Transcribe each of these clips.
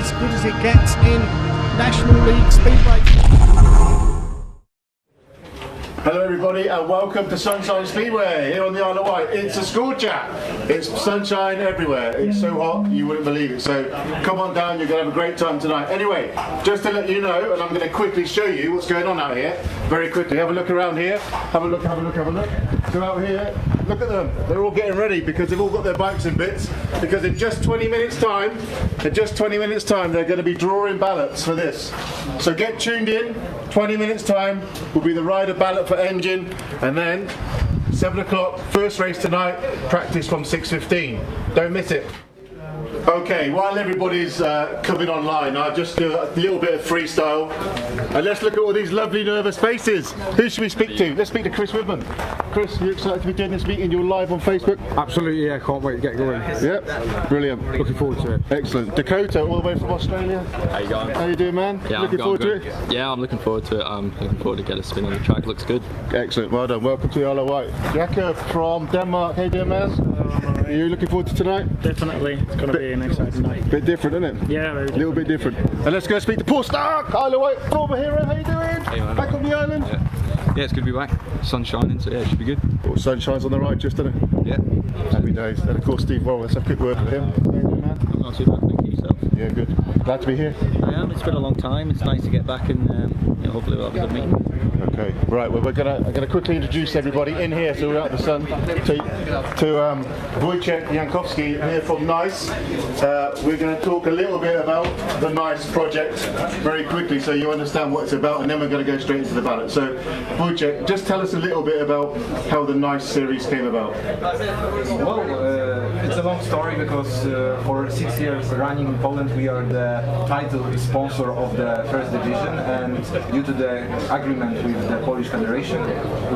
as good as it gets in National League Speedway. Hello everybody and welcome to Sunshine Speedway here on the Isle of Wight. It's a scorcher. It's sunshine everywhere. It's so hot you wouldn't believe it. So come on down, you're going to have a great time tonight. Anyway, just to let you know, and I'm going to quickly show you what's going on out here very quickly. Have a look around here. Have a look, have a look, have a look. So out here, look at them. They're all getting ready because they've all got their bikes in bits. Because in just 20 minutes time, they're going to be drawing ballots for this. So get tuned in. 20 minutes time will be the rider ballot for engine, and then 7 o'clock, first race tonight, practice from 6:15. Don't miss it. Okay, while everybody's coming online, I'll just do a little bit of freestyle. And let's look at all these lovely nervous faces. Who should we speak to? Let's speak to Chris Widman. Chris, you excited to be doing this meeting? You're live on Facebook? Absolutely, yeah, can't wait to get going. Yep, brilliant. Looking forward to it. Excellent. Dakota, all the way from Australia. How you going? How you doing, man? Yeah, looking forward to it? Yeah, I'm looking forward to it. I'm looking forward to get a spin on the track. Looks good. Excellent, well done. Welcome to the Isle of Wight. Jakob from Denmark. How you doing, man? Are you looking forward to tonight? Definitely. It's going to be an exciting night. Bit different, isn't it? Yeah, very a little bit different. And let's go speak to Paul Starke, Isle of Wight former hero. How you doing? Hey, man. Back on the island? Yeah, it's good to be back. Sun's shining, so yeah, it should be good. Well, sun shines on the right, just doesn't it? Yeah. Happy days. And of course, Steve Worrall. Let's have a quick word with him. How you doing, man? I'm not too bad, thank you yourself. Yeah, good. Glad to be here. I am. It's been a long time. It's nice to get back and hopefully we'll have a good meeting. Okay, right. Well, I'm gonna quickly introduce everybody in here, so we're out in the sun. To Wojciech Jankowski here from Nice. We're going to talk a little bit about the Nice project very quickly, so you understand what it's about, and then we're going to go straight into the ballot. So, Wojciech, just tell us a little bit about how the Nice series came about. Well, it's a long story because for 6 years running in Poland, we are the title sponsor of the first division, and due to the agreement with the Polish Federation,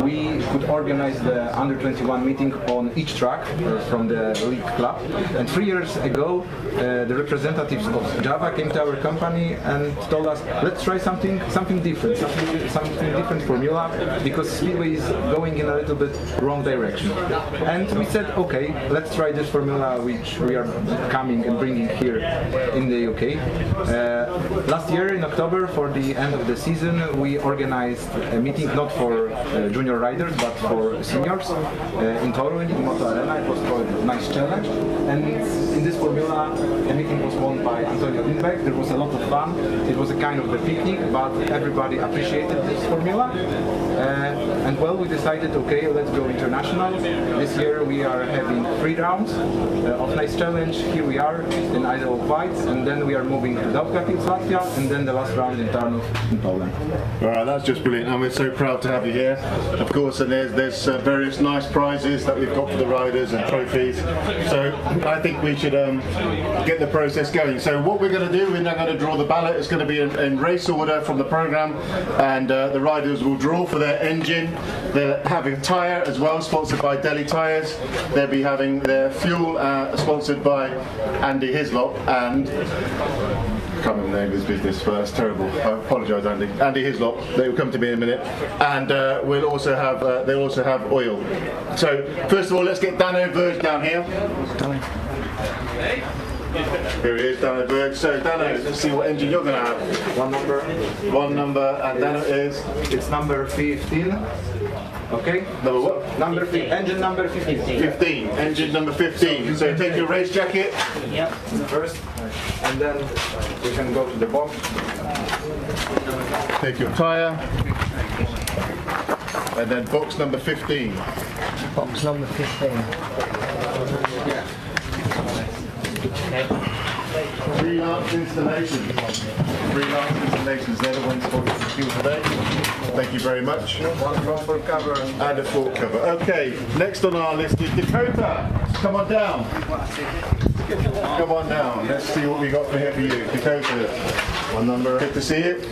we could organize the under-21 meeting on each track from the league club. And 3 years ago, the representatives of Java came to our company and told us, let's try something different, something different formula, because Speedway is going in a little bit wrong direction. And we said, okay, let's try this formula which we are coming and bringing here in the UK. Last year in October, for the end of the season, we organized a meeting not for junior riders but for seniors in Torun, in Moto Arena. It was called Nice Challenge, and in this formula the meeting was won by Antonio Lindbeck. There was a lot of fun. It was a kind of a picnic, but everybody appreciated this formula. And well, we decided, okay, let's go international. This year we are having 3 rounds of Nice Challenge. Here we are in Isle of Wight, and then we are moving to Bukhave, Latvia, and then the last round in Tarnów in Poland. Alright, that's just brilliant, and we're so proud to have you here. Of course, and there's various nice prizes that we've got for the riders and trophies. So I think we should get the process going. So what we're going to do, we're now going to draw the ballot. It's going to be in race order from the program, and the riders will draw for their engine. They'll have a tyre as well, sponsored by Delhi Tyres. They'll be having their fuel sponsored by Andy Hislop, and I can't remember the name of his business, but that's terrible. I apologise, Andy. Andy Hislop. They will come to me in a minute, and they'll also have oil. So first of all, let's get Danno Verge down here. Here he is, Danno Verge. So Danno, let's see what engine you're going to have. One number, and Danno is? It's number 15. Okay? Number what? Number 15. Engine number 15. 15. Engine number 15. So take your race jacket. Yep. First, and then we can go to the box. Take your tyre. And then box number 15. Box number 15. Freelance installations. Freelance installations, they're the ones for the fuel today. Thank you very much. One front cover. And a fork cover. Okay, next on our list is Dakota. Come on down. Come on down. Let's see what we got for here for you. Dakota. One number. Good to see you.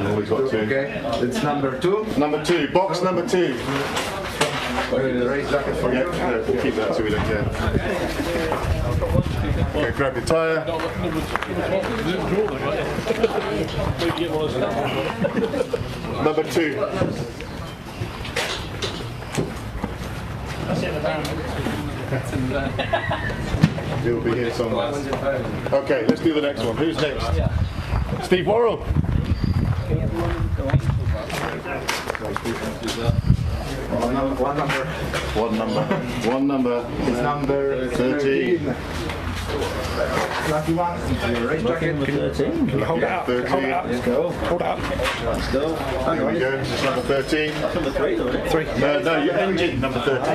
Always got 2. Okay, it's number 2. Number 2. Box number 2. Race jacket for you. Yeah, we'll keep that so we don't care. Okay, grab your tyre. Number 2. He'll be here somewhere. Okay, let's do the next one. Who's next? Steve Worrall. One number. It's number 13. Lucky one. Race jacket. 13. Hold it up. 13. Hold it up. Let's go. Hold it up. Let's go. There we go. It's number 13. That's number 3, though, isn't it? 3. No, your engine number 13.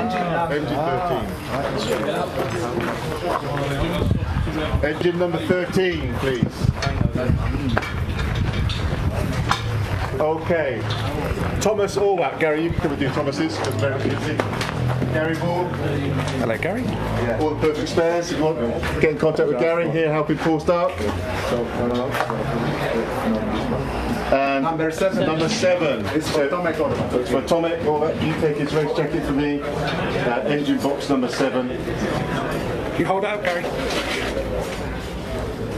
Engine number 13, please. Okay. Tomasz Orwat. Gary, you can come and do Thomas's because very busy. Gary Ball. Hello, Gary. All the perfect spares. If you want to get in contact with Gary here helping Paul Starke. And Number 7. Number 7. It's for Tomasz Orwat. It's for Tomasz Orwat. You take his race jacket for me. Engine box number 7. You hold it up, Gary.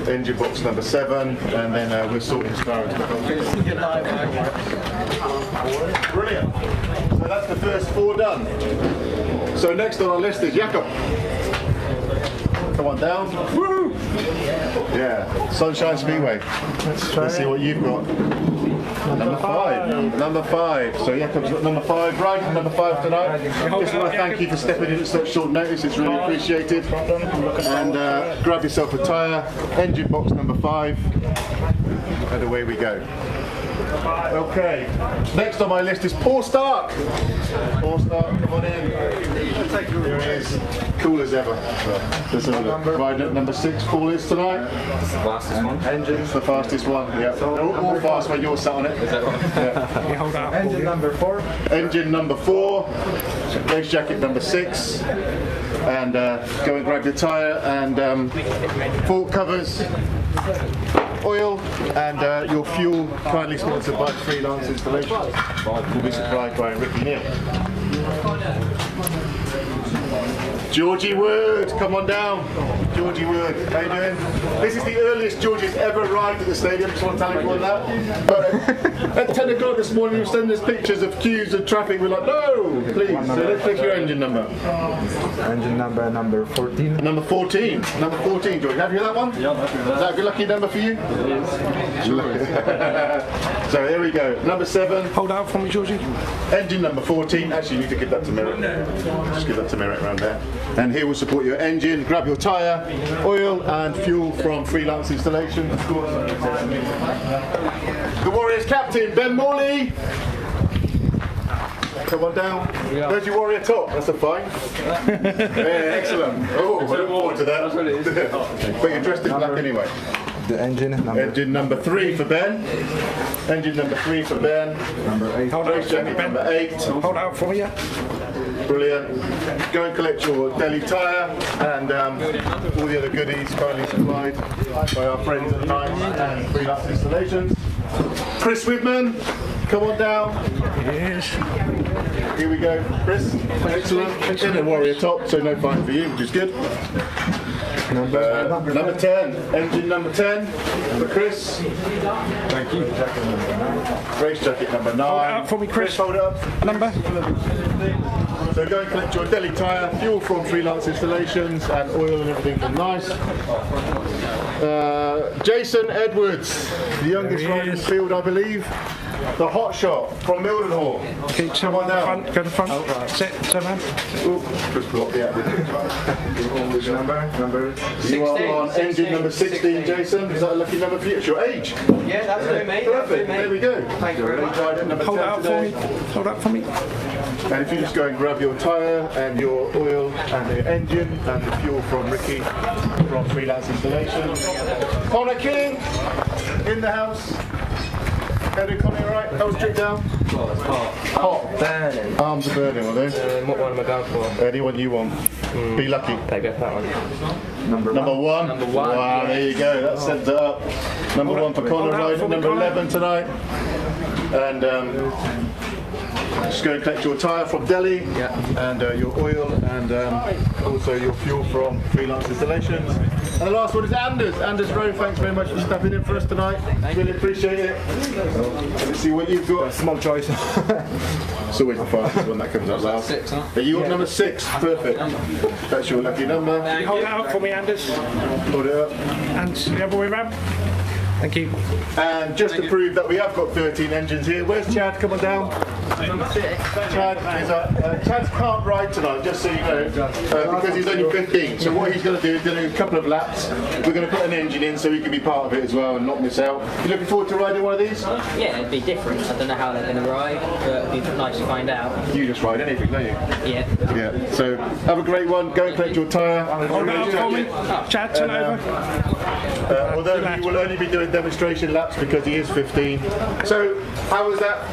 Engine box number 7, and then we'll sort his car into the Brilliant. So that's the first 4 done. So next on our list is Jakob. Come on down. Woo! Yeah, Sunshine Speedway. Let's see what you've got. Number 5. Number 5. So Jakob's got number 5, right? Number 5 tonight. Just want to thank you for stepping in at such short notice. It's really appreciated. And grab yourself a tyre. Engine box number 5. And away we go. Okay. Next on my list is Paul Starke. Paul Starke, come on in. Here he is. Cool as ever. Let's have a look. Riding at number 6, Paul is tonight. It's the fastest one. It's the fastest one. Yeah. All fast when you're sat on it. Yeah. You hold it up. Engine number 4. Engine number 4. Race jacket number 6. And go and grab your tyre and full covers. Oil and your fuel, kindly sponsored by Freelance Installations. Will be supplied by Ricky Neal. Georgie Wood, come on down. Georgie Wood, how you doing? This is the earliest Georgie's ever arrived at the stadium, just want to tell everyone that. But at 10 o'clock this morning, we were sending us pictures of queues and traffic. We're like, no, please. So let's take your engine number. Engine number 14. Number 14. Number 14, George. Have you that one? Yeah, that's Is that a good lucky number for you? It is. So here we go. Number 7. Hold it up for me, Georgie. Engine number 14. Actually, you need to give that to Merritt. Just give that to Merritt around there. And here will support your engine. Grab your tyre, oil and fuel from Freelance Installation. Of course. The Warriors captain, Ben Morley. Come on down. Where's your Warrior top? That's a fine. Yeah, excellent. Oh, I look forward to that. But you're dressed in black anyway. The engine number 3 for Ben. Engine number 3 for Ben. Number 8. Hold it up for me, Ben. Number 8. Hold it up for you. Brilliant. Go and collect your deli tyre and all the other goodies kindly supplied by our friends at Night and Freelance Installations. Chris Widman, come on down. Yes. Here we go, Chris. Excellent. In a Warrior top, so no fine for you, which is good. Number 10, engine number 10 for Chris. Thank you. Race jacket number 9. Hold it up for me, Chris. Hold it up. Number. So go and collect your deli tyre, fuel from Freelance Installations, and oil and everything from Nice. Jason Edwards, the youngest rider in the field, I believe. The hot shot from Mildenhall. Keep Come on down. Go to the front. Sit, man. Just block the Which number? Number 16. You are on engine number 16, Jason. Is that a lucky number for you? It's your age. Yeah, that's good, mate. Perfect. There we go. Thank you very much. Number Hold it 10 up for today. me. Hold it up for me. And if you just go and grab your tyre and your oil and the engine and the fuel from Ricky from Freelance Installations. Connor King in the house. How do Connor, all right? That was stripped down? Oh, it's hot. Hot. Burning. Arms are burning, are they? What one am I going for? Anyone you want. Be lucky. Take that one. Number 1. Number 1. Wow, there you go. That sends it up. Number 1 for Connor, riding number 11 tonight. And just go and collect your tyre from Delhi, and your oil, and also your fuel from Freelance Installations. And the last one is Anders Rowe, thanks very much for stepping in for us tonight. Really appreciate it. Let's see what you've got. Small choice. It's always the fastest one that comes up last. 6, huh? You got number 6, perfect. That's your lucky number. Hold it out for me, Anders. Hold it up. And the other way round. Thank you. And just to prove that we have got 13 engines here, where's Chad? Come on down. Chad is Chad can't ride tonight, just so you know, because he's only 15. So what he's going to do is do a couple of laps. We're going to put an engine in so he can be part of it as well and not miss out. You looking forward to riding one of these? Yeah, it'd be different. I don't know how they're going to ride, but it'd be nice to find out. You just ride anything, don't you? Yeah. Yeah. So have a great one. Go and collect your tyre. Hold it out for me. Chad, turn over. Although he will only be doing demonstration laps because he is 15. So how was that,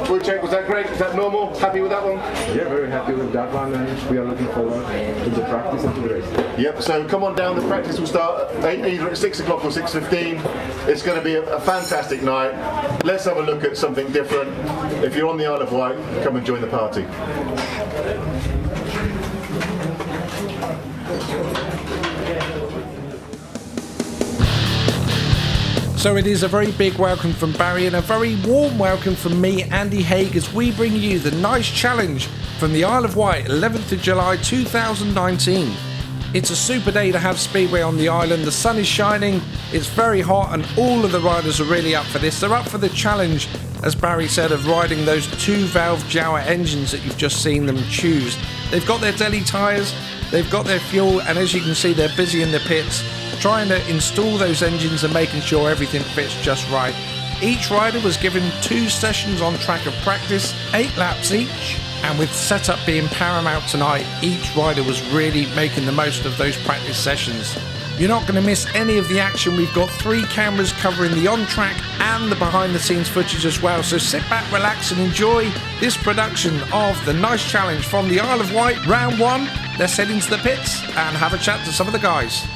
Wojciech? Was that great? Is that normal? Happy with that one? Yeah, very happy with that one, and we are looking forward to the practice and to the race. Yep, so come on down. The practice will start either at 6 o'clock or 6:15. It's going to be a fantastic night. Let's have a look at something different. If you're on the Isle of Wight, come and join the party. So it is a very big welcome from Barry and a very warm welcome from me, Andy Haig, as we bring you the nice challenge from the Isle of Wight, 11th of July 2019. It's a super day to have Speedway on the island. The sun is shining, it's very hot, and all of the riders are really up for this. They're up for the challenge, as Barry said, of riding those 2-valve Jawa engines that you've just seen them choose. They've got their Delhi tyres, they've got their fuel, and as you can see, they're busy in the pits, trying to install those engines and making sure everything fits just right. Each rider was given 2 sessions on track of practice, 8 laps each, and with setup being paramount tonight, each rider was really making the most of those practice sessions. You're not going to miss any of the action. We've got 3 cameras covering the on-track and the behind-the-scenes footage as well, so sit back, relax and enjoy this production of the nice challenge from the Isle of Wight, round 1. Let's head into the pits and have a chat to some of the guys.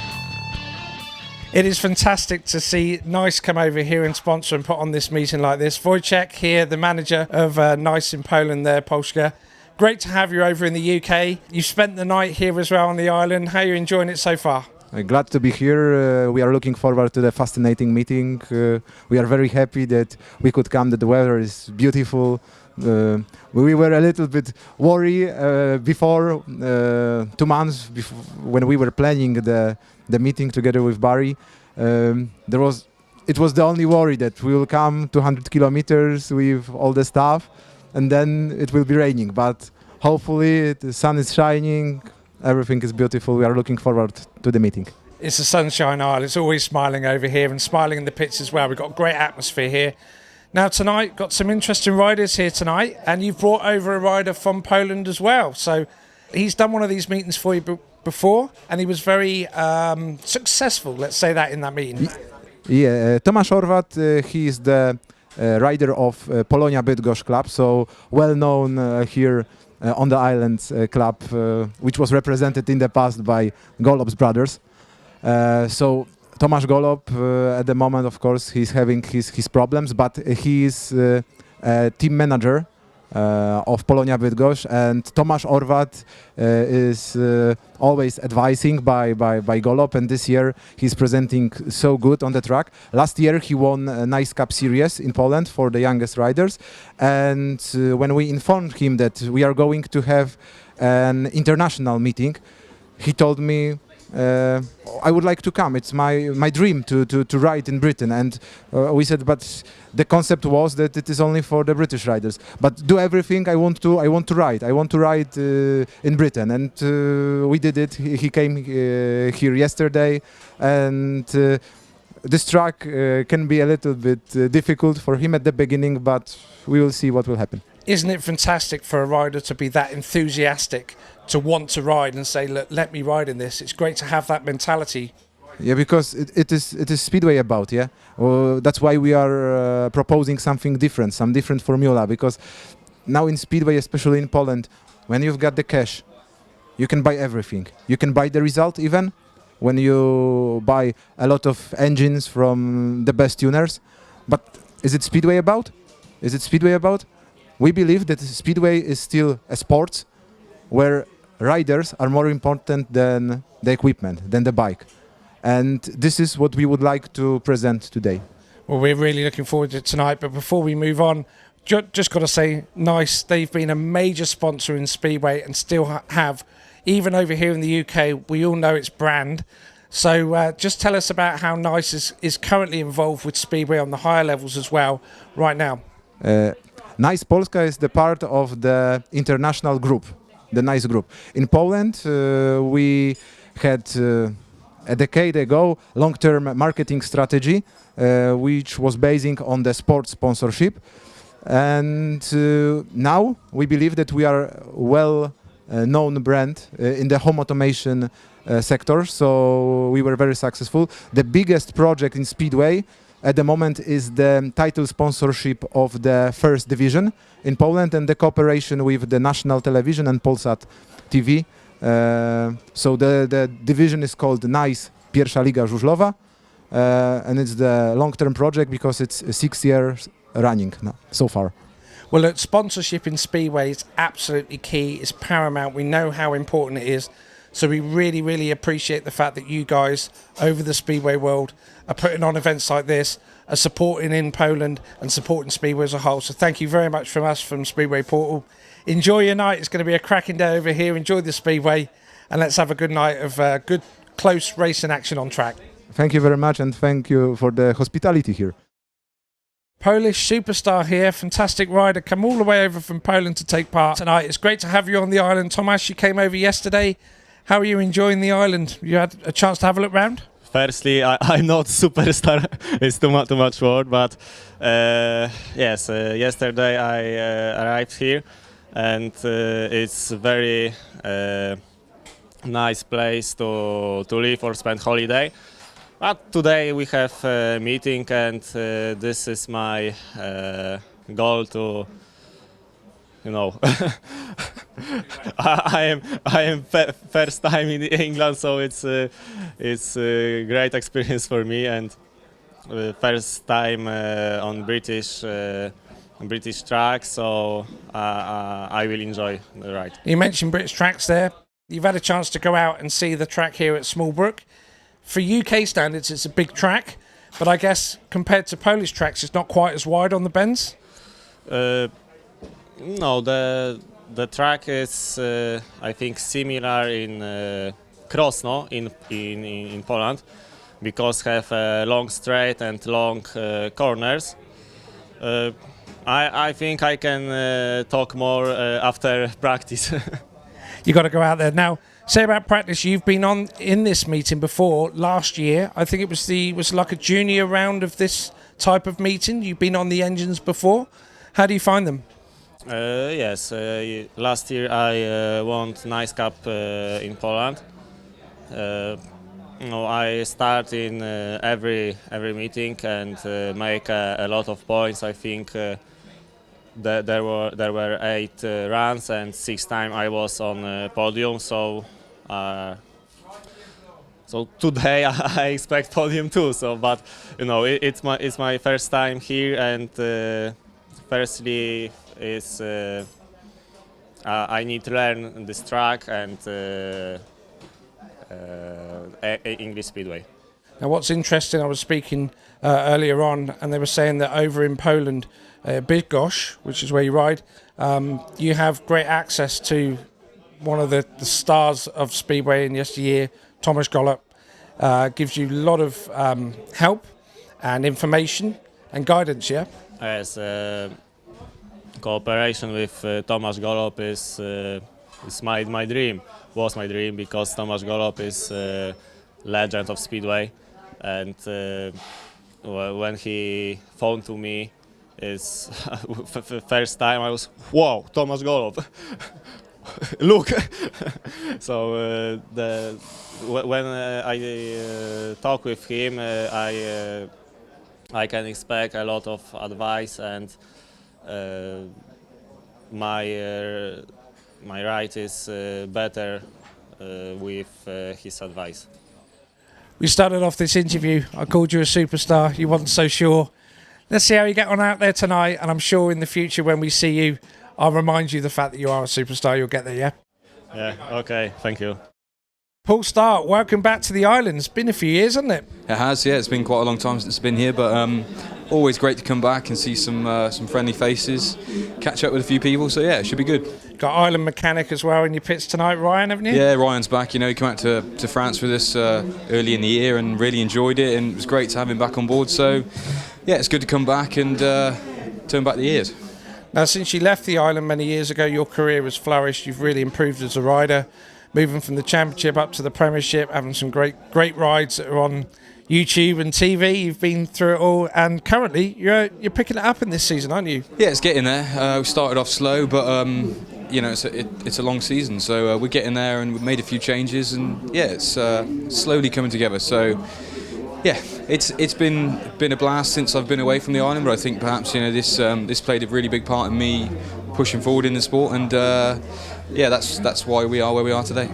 It is fantastic to see Nice come over here and sponsor and put on this meeting like this. Wojciech here, the manager of Nice in Poland there, Polska. Great to have you over in the UK. You spent the night here as well on the island. How are you enjoying it so far? Glad to be here. We are looking forward to the fascinating meeting. We are very happy that we could come, that the weather is beautiful. We were a little bit worried before, 2 months before, when we were planning the meeting together with Barry. It was the only worry that we will come 200 kilometers with all the stuff and then it will be raining, but hopefully the sun is shining, everything is beautiful. We are looking forward to the meeting. It's the Sunshine Isle. It's always smiling over here and smiling in the pits as well. We've got great atmosphere here. Now tonight, got some interesting riders here tonight, and you've brought over a rider from Poland as well. So he's done one of these meetings for you before, and he was very successful, let's say that, in that meeting. Yeah, Tomasz Orwat, he is the rider of Polonia Bydgoszcz club, so well known here on the island club, which was represented in the past by Golob's brothers. So Tomasz Golob, at the moment, of course, he's having his problems, but he is a team manager of Polonia Bydgoszcz, and Tomasz Orwat is always advising by Golob, and this year he's presenting so good on the track. Last year he won a nice Cup series in Poland for the youngest riders, and when we informed him that we are going to have an international meeting, he told me, I would like to come. It's my dream to ride in Britain, and we said, but the concept was that it is only for the British riders. But do everything. I want to ride. I want to ride in Britain, and we did it. He came here yesterday, and this track can be a little bit difficult for him at the beginning, but we will see what will happen. Isn't it fantastic for a rider to be that enthusiastic, to want to ride and say, look, let me ride in this? It's great to have that mentality. Yeah, because it is Speedway about, yeah. That's why we are proposing something different, some different formula, because now in Speedway, especially in Poland, when you've got the cash, you can buy everything. You can buy the result even when you buy a lot of engines from the best tuners. But is it Speedway about? Is it Speedway about? we believe that Speedway is still a sport where riders are more important than the equipment, than the bike. And this is what we would like to present today. Well, we're really looking forward to it tonight. But before we move on, just got to say, nice. They've been a major sponsor in Speedway and still have, even over here in the UK. We all know its brand. So just tell us about how Nice is currently involved with Speedway on the higher levels as well right now. Nice Polska is the part of the international group, the Nice group. In Poland, we had a decade ago long-term marketing strategy, which was basing on the sport sponsorship. And now we believe that we are well-known brand in the home automation sector, so we were very successful. The biggest project in Speedway at the moment is the title sponsorship of the first division in Poland and the cooperation with the national television and Polsat TV. So the division is called Nice Pierwsza Liga Żużlowa, and it's the long-term project because it's 6 years running now, so far. Well, look, sponsorship in Speedway is absolutely key. It's paramount. We know how important it is. So we really, really appreciate the fact that you guys over the Speedway world are putting on events like this, are supporting in Poland and supporting Speedway as a whole. So thank you very much from us from Speedway Portal. Enjoy your night. It's going to be a cracking day over here. Enjoy the Speedway and let's have a good night of good, close racing action on track. Thank you very much and thank you for the hospitality here. Polish superstar here, fantastic rider, come all the way over from Poland to take part tonight. It's great to have you on the island. Tomasz, you came over yesterday. How are you enjoying the island? You had a chance to have a look round? Firstly, I'm not superstar. It's too much word, but yes, yesterday I arrived here, and it's very nice place to live or spend holiday. But today we have a meeting, and this is my goal to, you know. I am first time in England, so it's a great experience for me, and first time on British track, so I will enjoy the ride. You mentioned British tracks there. You've had a chance to go out and see the track here at Smallbrook. For UK standards, it's a big track, but I guess compared to Polish tracks, it's not quite as wide on the bends. No, the track is I think similar in Krosno in Poland, because have a long straight and long corners. I think I can talk more after practice. You got to go out there now. Say about practice. You've been on in this meeting before last year. I think it was like a junior round of this type of meeting. You've been on the engines before. How do you find them? Yes, last year I won Nice Cup in Poland. I start in every meeting and make a lot of points. I think there were 8 runs and 6 times I was on podium. So today I expect podium too. So, but you know, it's my first time here, and firstly is I need to learn this track and English Speedway. Now, what's interesting, I was speaking earlier on, and they were saying that over in Poland, Bydgoszcz, which is where you ride, you have great access to one of the stars of Speedway in yesteryear, Tomasz Orwat, gives you a lot of help and information and guidance, yeah? Yes, cooperation with Tomasz Orwat is my dream, was my dream, because Tomasz Orwat is a legend of Speedway, and when he phoned to me, is first time I was, wow, Tomasz Orwat. Look. So when I talk with him, I can expect a lot of advice, and my ride is better with his advice. We started off this interview, I called you a superstar, you wasn't so sure. Let's see how you get on out there tonight, and I'm sure in the future when we see you, I'll remind you the fact that you are a superstar. You'll get there, yeah? Yeah, okay, thank you. Paul Starke, welcome back to the island. It's been a few years, hasn't it? It has, yeah. It's been quite a long time since it's been here, but always great to come back and see some friendly faces, catch up with a few people. So yeah, it should be good. Got Island Mechanic as well in your pits tonight, Ryan, haven't you? Yeah, Ryan's back. You know, he came out to France with us early in the year and really enjoyed it, and it was great to have him back on board. So yeah, it's good to come back and turn back the years. Now, since you left the island many years ago, your career has flourished. You've really improved as a rider, moving from the Championship up to the Premiership, having some great rides that are on YouTube and TV. You've been through it all, and currently you're picking it up in this season, aren't you? Yeah, it's getting there. We started off slow, but you know, it's a long season, so we're getting there, and we've made a few changes, and yeah, it's slowly coming together. So yeah, it's been a blast since I've been away from the island, but I think perhaps, you know, this played a really big part in me pushing forward in the sport, and yeah, that's why we are where we are today.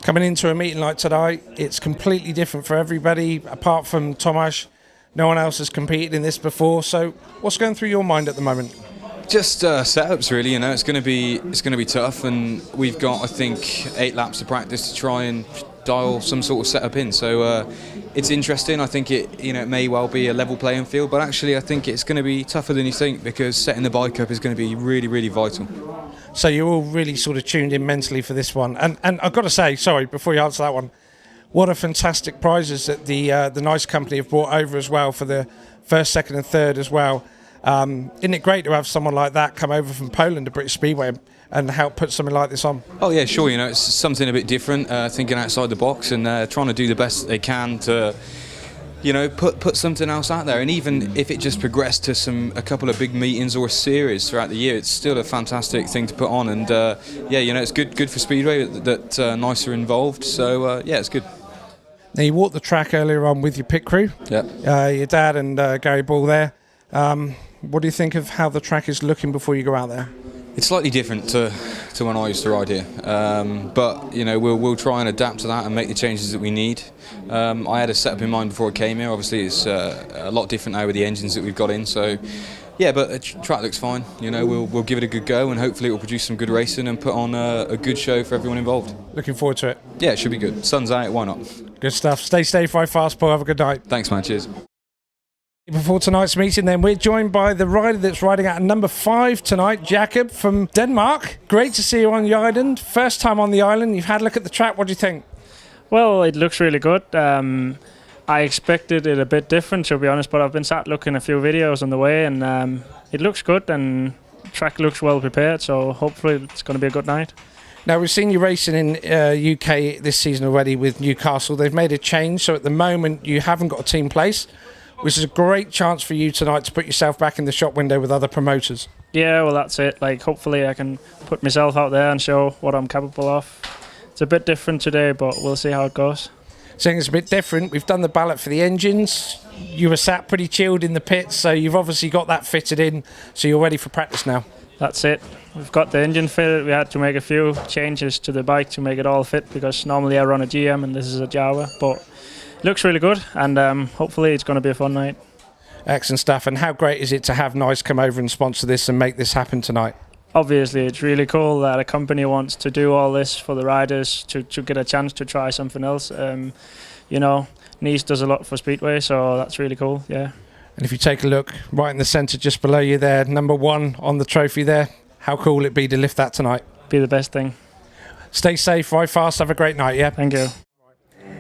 Coming into a meeting like tonight, it's completely different for everybody. Apart from Tomasz, no one else has competed in this before. So, what's going through your mind at the moment? Just setups, really. You know, it's going to be tough, and we've got, I think, 8 laps to practice to try and dial some sort of setup in. So it's interesting. I think it may well be a level playing field, but actually I think it's going to be tougher than you think, because setting the bike up is going to be really, really vital. So you're all really sort of tuned in mentally for this one, and I've got to say, sorry, before you answer that one, what a fantastic prizes that the Nice Company have brought over as well for the first, second, and third as well. Isn't it great to have someone like that come over from Poland to British Speedway and help put something like this on? Oh yeah, sure. You know, it's something a bit different, thinking outside the box and trying to do the best they can to, you know, put something else out there. And even if it just progressed to a couple of big meetings or a series throughout the year, it's still a fantastic thing to put on. And yeah, you know, it's good for Speedway that Nice are involved. So yeah, it's good. Now, you walked the track earlier on with your pit crew. Yeah. Your dad and Gary Ball there. What do you think of how the track is looking before you go out there? It's slightly different to when I used to ride here, but you know, we'll try and adapt to that and make the changes that we need. I had a setup in mind before I came here. Obviously, it's a lot different now with the engines that we've got in. So yeah, but the track looks fine. You know, we'll give it a good go, and hopefully it will produce some good racing and put on a good show for everyone involved. Looking forward to it. Yeah, it should be good. Sun's out, why not? Good stuff. Stay safe, ride fast, Paul. Have a good night. Thanks, man. Cheers. Before tonight's meeting, then, we're joined by the rider that's riding out number 5 tonight, Jakob from Denmark. Great to see you on the island. First time on the island. You've had a look at the track. What do you think? Well, it looks really good. I expected it a bit different, to be honest, but I've been sat looking a few videos on the way, and it looks good, and the track looks well prepared, so hopefully it's going to be a good night. Now, we've seen you racing in UK this season already with Newcastle. They've made a change, so at the moment you haven't got a team place, which is a great chance for you tonight to put yourself back in the shop window with other promoters. Yeah, well, that's it. Like, hopefully I can put myself out there and show what I'm capable of. It's a bit different today, but we'll see how it goes. Saying it's a bit different, we've done the ballot for the engines. You were sat pretty chilled in the pits, so you've obviously got that fitted in, so you're ready for practice now. That's it. We've got the engine fitted. We had to make a few changes to the bike to make it all fit, because normally I run a GM and this is a Jawa, but it looks really good, and hopefully it's going to be a fun night. Excellent stuff. And how great is it to have Nice come over and sponsor this and make this happen tonight? Obviously, it's really cool that a company wants to do all this for the riders to get a chance to try something else. You know, Nice does a lot for Speedway, so that's really cool, yeah. And if you take a look right in the centre just below you there, number 1 on the trophy there, how cool will it be to lift that tonight? Be the best thing. Stay safe, ride fast, have a great night, yeah? Thank you.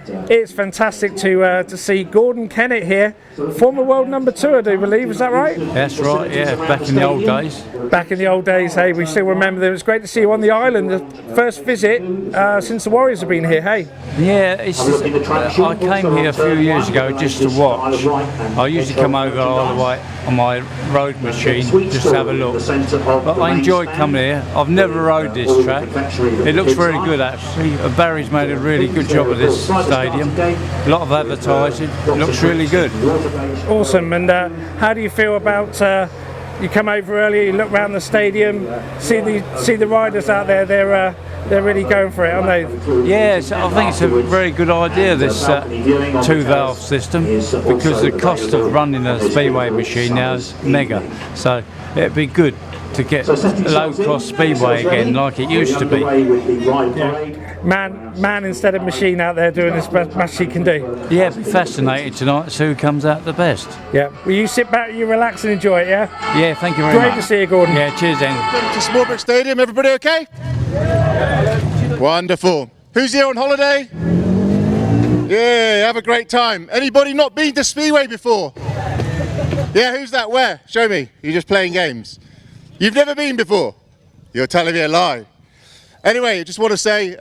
It's fantastic to see Gordon Kennett here, former world number 2, I do believe. Is that right? That's right, yeah, back in the old days. Back in the old days, hey, we still remember them. It was great to see you on the island, the first visit since the Warriors have been here, hey? Yeah, I came here a few years ago just to watch. I usually come over all the way on my road machine just to have a look. But I enjoy coming here. I've never rode this track. It looks very good actually. Barry's made a really good job of this stadium. A lot of advertising. It looks really good. Awesome. And how do you feel about You come over earlier, you look around the stadium, see the riders out there. They're really going for it, aren't they? Yes, I think it's a very good idea, this two-valve system, because the cost of running a speedway machine now is mega. So it'd be good to get low-cost speedway again, like it used to be. Yeah. Man instead of machine out there doing as best he can do. Yeah, be fascinated tonight to see who comes out the best. Yeah. Will you sit back, you relax and enjoy it, yeah? Yeah, thank you very much. Great to see you, Gordon. Yeah, cheers then. To Smallbrook Stadium, everybody okay? Wonderful. Who's here on holiday? Yeah, have a great time. Anybody not been to Speedway before? Yeah, who's that? Where? Show me. You're just playing games. You've never been before? You're telling me a lie. Anyway, I just want to say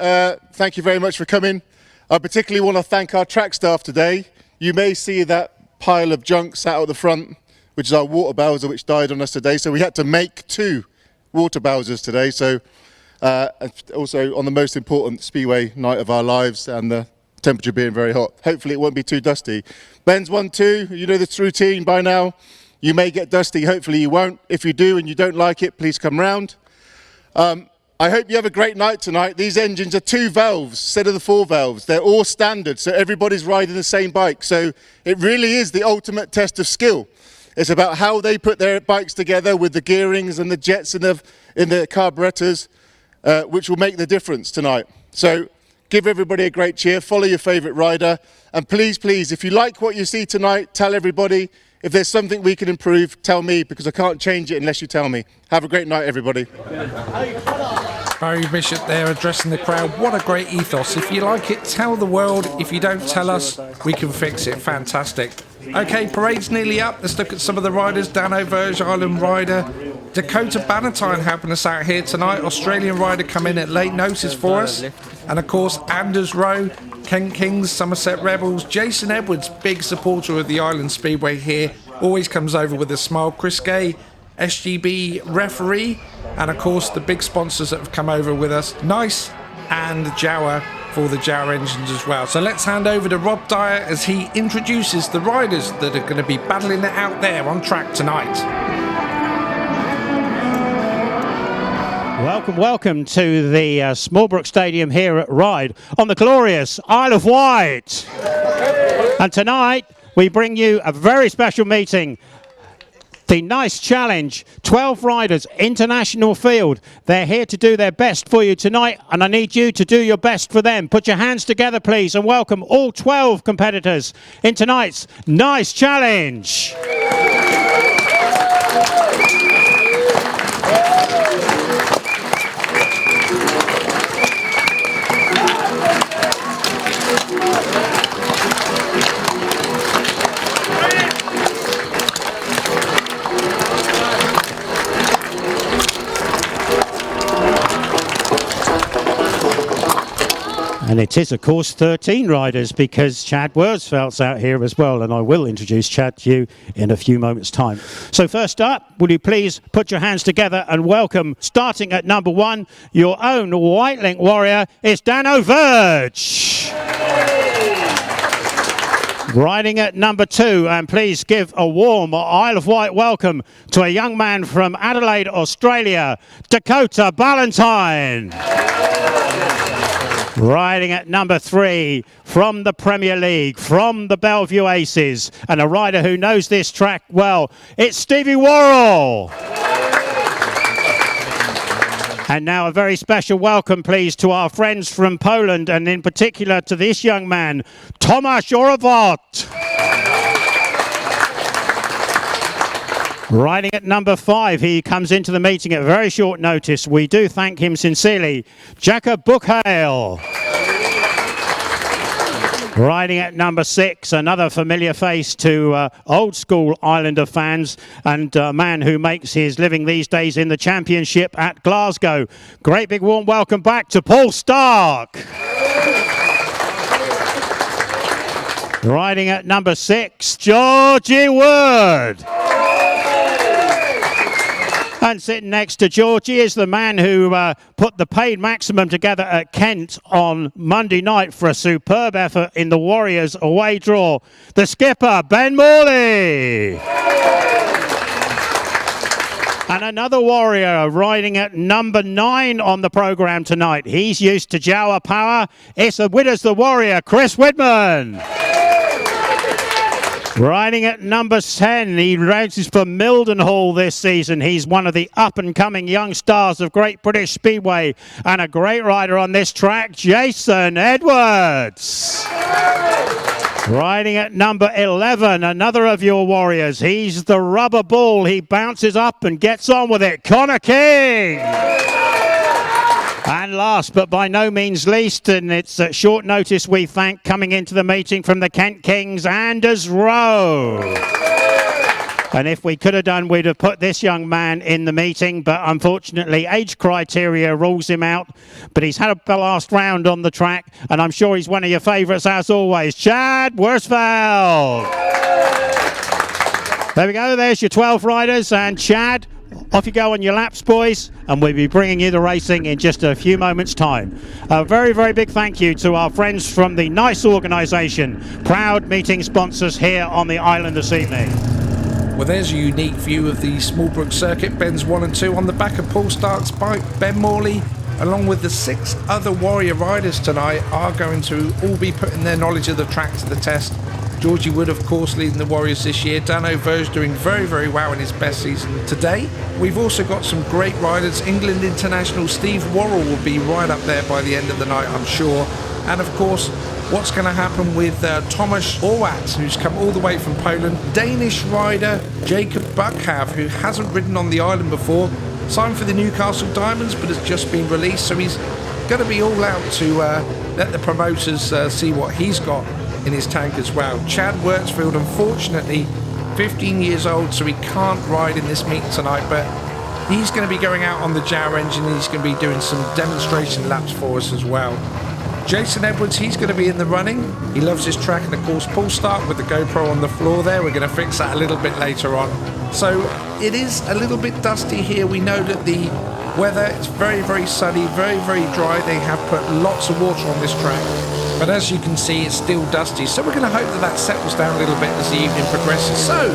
thank you very much for coming. I particularly want to thank our track staff today. You may see that pile of junk sat at the front, which is our water bowser which died on us today. So we had to make 2 water bowsers today. So also on the most important Speedway night of our lives and the temperature being very hot. Hopefully it won't be too dusty. Ben's 1-2, you know this routine by now. You may get dusty, hopefully you won't. If you do and you don't like it, please come round. I hope you have a great night tonight. These engines are 2 valves instead of the 4 valves. They're all standard, so everybody's riding the same bike. So it really is the ultimate test of skill. It's about how they put their bikes together with the gearings and the jets in the carburetors, which will make the difference tonight. So give everybody a great cheer, follow your favourite rider, and please, please, if you like what you see tonight, tell everybody. If there's something we can improve, tell me, because I can't change it unless you tell me. Have a great night, everybody. Barry Bishop there addressing the crowd. What a great ethos. If you like it, tell the world. If you don't tell us, we can fix it. Fantastic. Okay, parade's nearly up. Let's look at some of the riders. Danno Verge, Island rider. Dakota Ballantyne helping us out here tonight. Australian rider come in at late notice for us. And of course, Anders Rowe, Ken Kings, Somerset Rebels. Jason Edwards, big supporter of the Island Speedway here. Always comes over with a smile. Chris Gay, SGB referee. And of course, the big sponsors that have come over with us. Nice and Jawa for the Jawa engines as well. So let's hand over to Rob Dyer as he introduces the riders that are going to be battling it out there on track tonight. Welcome to the Smallbrook Stadium here at Ryde on the glorious Isle of Wight. And tonight we bring you a very special meeting. The Nice Challenge, 12 riders, international field. They're here to do their best for you tonight, and I need you to do your best for them. Put your hands together, please, and welcome all 12 competitors in tonight's Nice Challenge. And it is, of course, 13 riders because Chad Wirtzfeld's out here as well, and I will introduce Chad to you in a few moments' time. So first up, will you please put your hands together and welcome, starting at number 1, your own White Link warrior, is Danno Verge. Riding at number 2, and please give a warm Isle of Wight welcome to a young man from Adelaide, Australia, Dakota Ballantyne. Riding at number 3, from the Premier League, from the Bellevue Aces, and a rider who knows this track well, it's Stevie Worrall. And now a very special welcome, please, to our friends from Poland, and in particular to this young man, Tomasz Orwat. Riding at number 5, he comes into the meeting at very short notice. We do thank him sincerely, Bukhave. Riding at number 6, another familiar face to old school Islander fans, and a man who makes his living these days in the championship at Glasgow. Great big warm welcome back to Paul Starke. Riding at number 6, Georgie Wood. And sitting next to Georgie is the man who put the paid maximum together at Kent on Monday night for a superb effort in the Warriors away draw. The skipper, Ben Morley. And another warrior riding at number 9 on the programme tonight. He's used to Jawa power. It's the Widders the Warrior, Chris Widman. Riding at number 10, he races for Mildenhall this season. He's one of the up-and-coming young stars of Great British Speedway and a great rider on this track, Jason Edwards. Riding at number 11, another of your warriors. He's the rubber bull. He bounces up and gets on with it, Connor King. And last but by no means least, and it's at short notice we thank coming into the meeting from the Kent Kings, Anders Rowe. And if we could have done, we'd have put this young man in the meeting, but unfortunately age criteria rules him out. But he's had the last round on the track, and I'm sure he's one of your favourites as always, Chad Wirtzfeld. There we go, there's your 12 riders, and Chad, off you go on your laps, boys, and we'll be bringing you the racing in just a few moments' time. A very, very big thank you to our friends from the NICE organisation, proud meeting sponsors here on the island this evening. Well, there's a unique view of the Smallbrook circuit, bends 1 and 2 on the back of Paul Starke's bike. Ben Morley, along with the 6 other Warrior riders tonight, are going to all be putting their knowledge of the track to the test. Georgie Wood, of course, leading the Warriors this year. Danno Verge doing very, very well in his best season today. We've also got some great riders. England international Steve Worrall will be right up there by the end of the night, I'm sure. And of course, what's going to happen with Tomasz Orwat, who's come all the way from Poland. Danish rider Jacob Bukhave, who hasn't ridden on the island before. Signed for the Newcastle Diamonds, but has just been released. So he's going to be all out to let the promoters see what he's got in his tank as well. Chad Wirtzfeld, unfortunately 15 years old, so he can't ride in this meet tonight, but he's going to be going out on the Jow engine and he's going to be doing some demonstration laps for us as well. Jason Edwards, he's going to be in the running. He loves his track, and of course Paul Starke with the GoPro on the floor there. We're going to fix that a little bit later on. So it is a little bit dusty here. We know that the weather is very, very sunny, very, very dry. They have put lots of water on this track, but as you can see, it's still dusty. So we're going to hope that that settles down a little bit as the evening progresses. So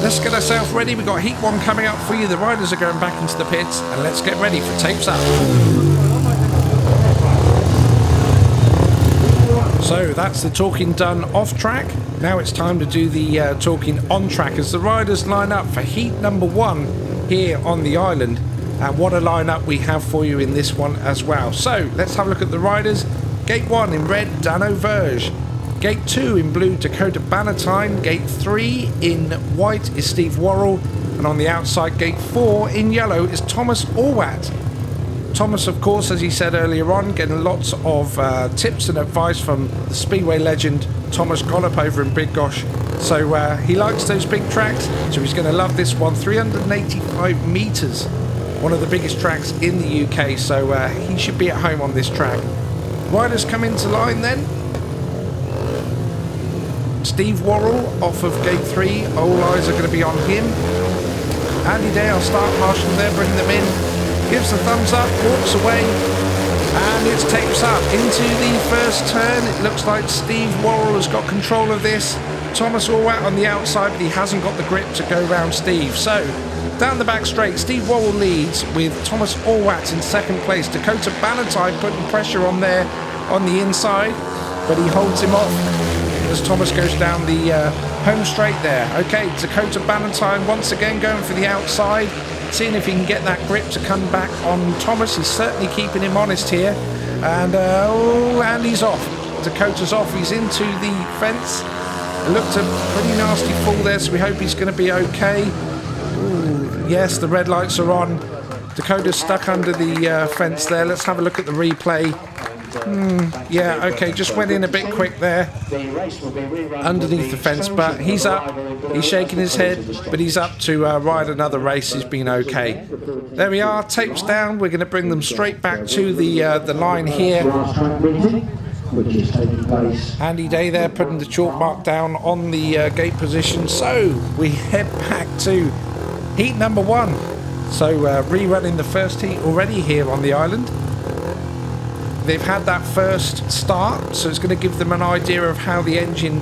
let's get ourselves ready. We've got Heat 1 coming up for you. The riders are going back into the pits, and let's get ready for Tapes Up. So that's the talking done off track. Now it's time to do the talking on track as the riders line up for Heat number 1 here on the island. And what a lineup we have for you in this one as well. So let's have a look at the riders. Gate 1 in red, Danno Verge. Gate 2 in blue, Dakota Ballantyne. Gate 3 in white is Steve Worrall. And on the outside, Gate 4 in yellow is Tomasz Orwat. Thomas, of course, as he said earlier on, getting lots of tips and advice from the Speedway legend Tomasz Orwat over in Big Gosh. So he likes those big tracks, so he's going to love this one. 385 metres, one of the biggest tracks in the UK, so he should be at home on this track. Riders come into line then. Steve Worrall off of Gate 3, all eyes are going to be on him. Andy Day, our start marshal there, bringing them in. Gives the thumbs up, walks away, and it's Tapes Up into the first turn. It looks like Steve Worrall has got control of this. Tomasz Orwat on the outside, but he hasn't got the grip to go round Steve. So down the back straight, Steve Worrall leads with Tomasz Orwat in second place. Dakota Ballantyne putting pressure on there on the inside, but he holds him off as Thomas goes down the home straight there. Okay, Dakota Ballantyne once again going for the outside, seeing if he can get that grip to come back on Thomas. He's certainly keeping him honest here. And he's off. Dakota's off. He's into the fence. It looked a pretty nasty fall there, so we hope he's going to be okay. Ooh, yes, the red lights are on. Dakota's stuck under the fence there. Let's have a look at the replay. Yeah, okay, just went in a bit quick there underneath the fence, but he's up. He's shaking his head, but he's up to ride another race. He's been okay. There we are, tapes down. We're going to bring them straight back to the line here. Andy Day there putting the chalk mark down on the gate position. So we head back to heat number 1. So rerunning the first heat already here on the island. They've had that first start, so it's going to give them an idea of how the engine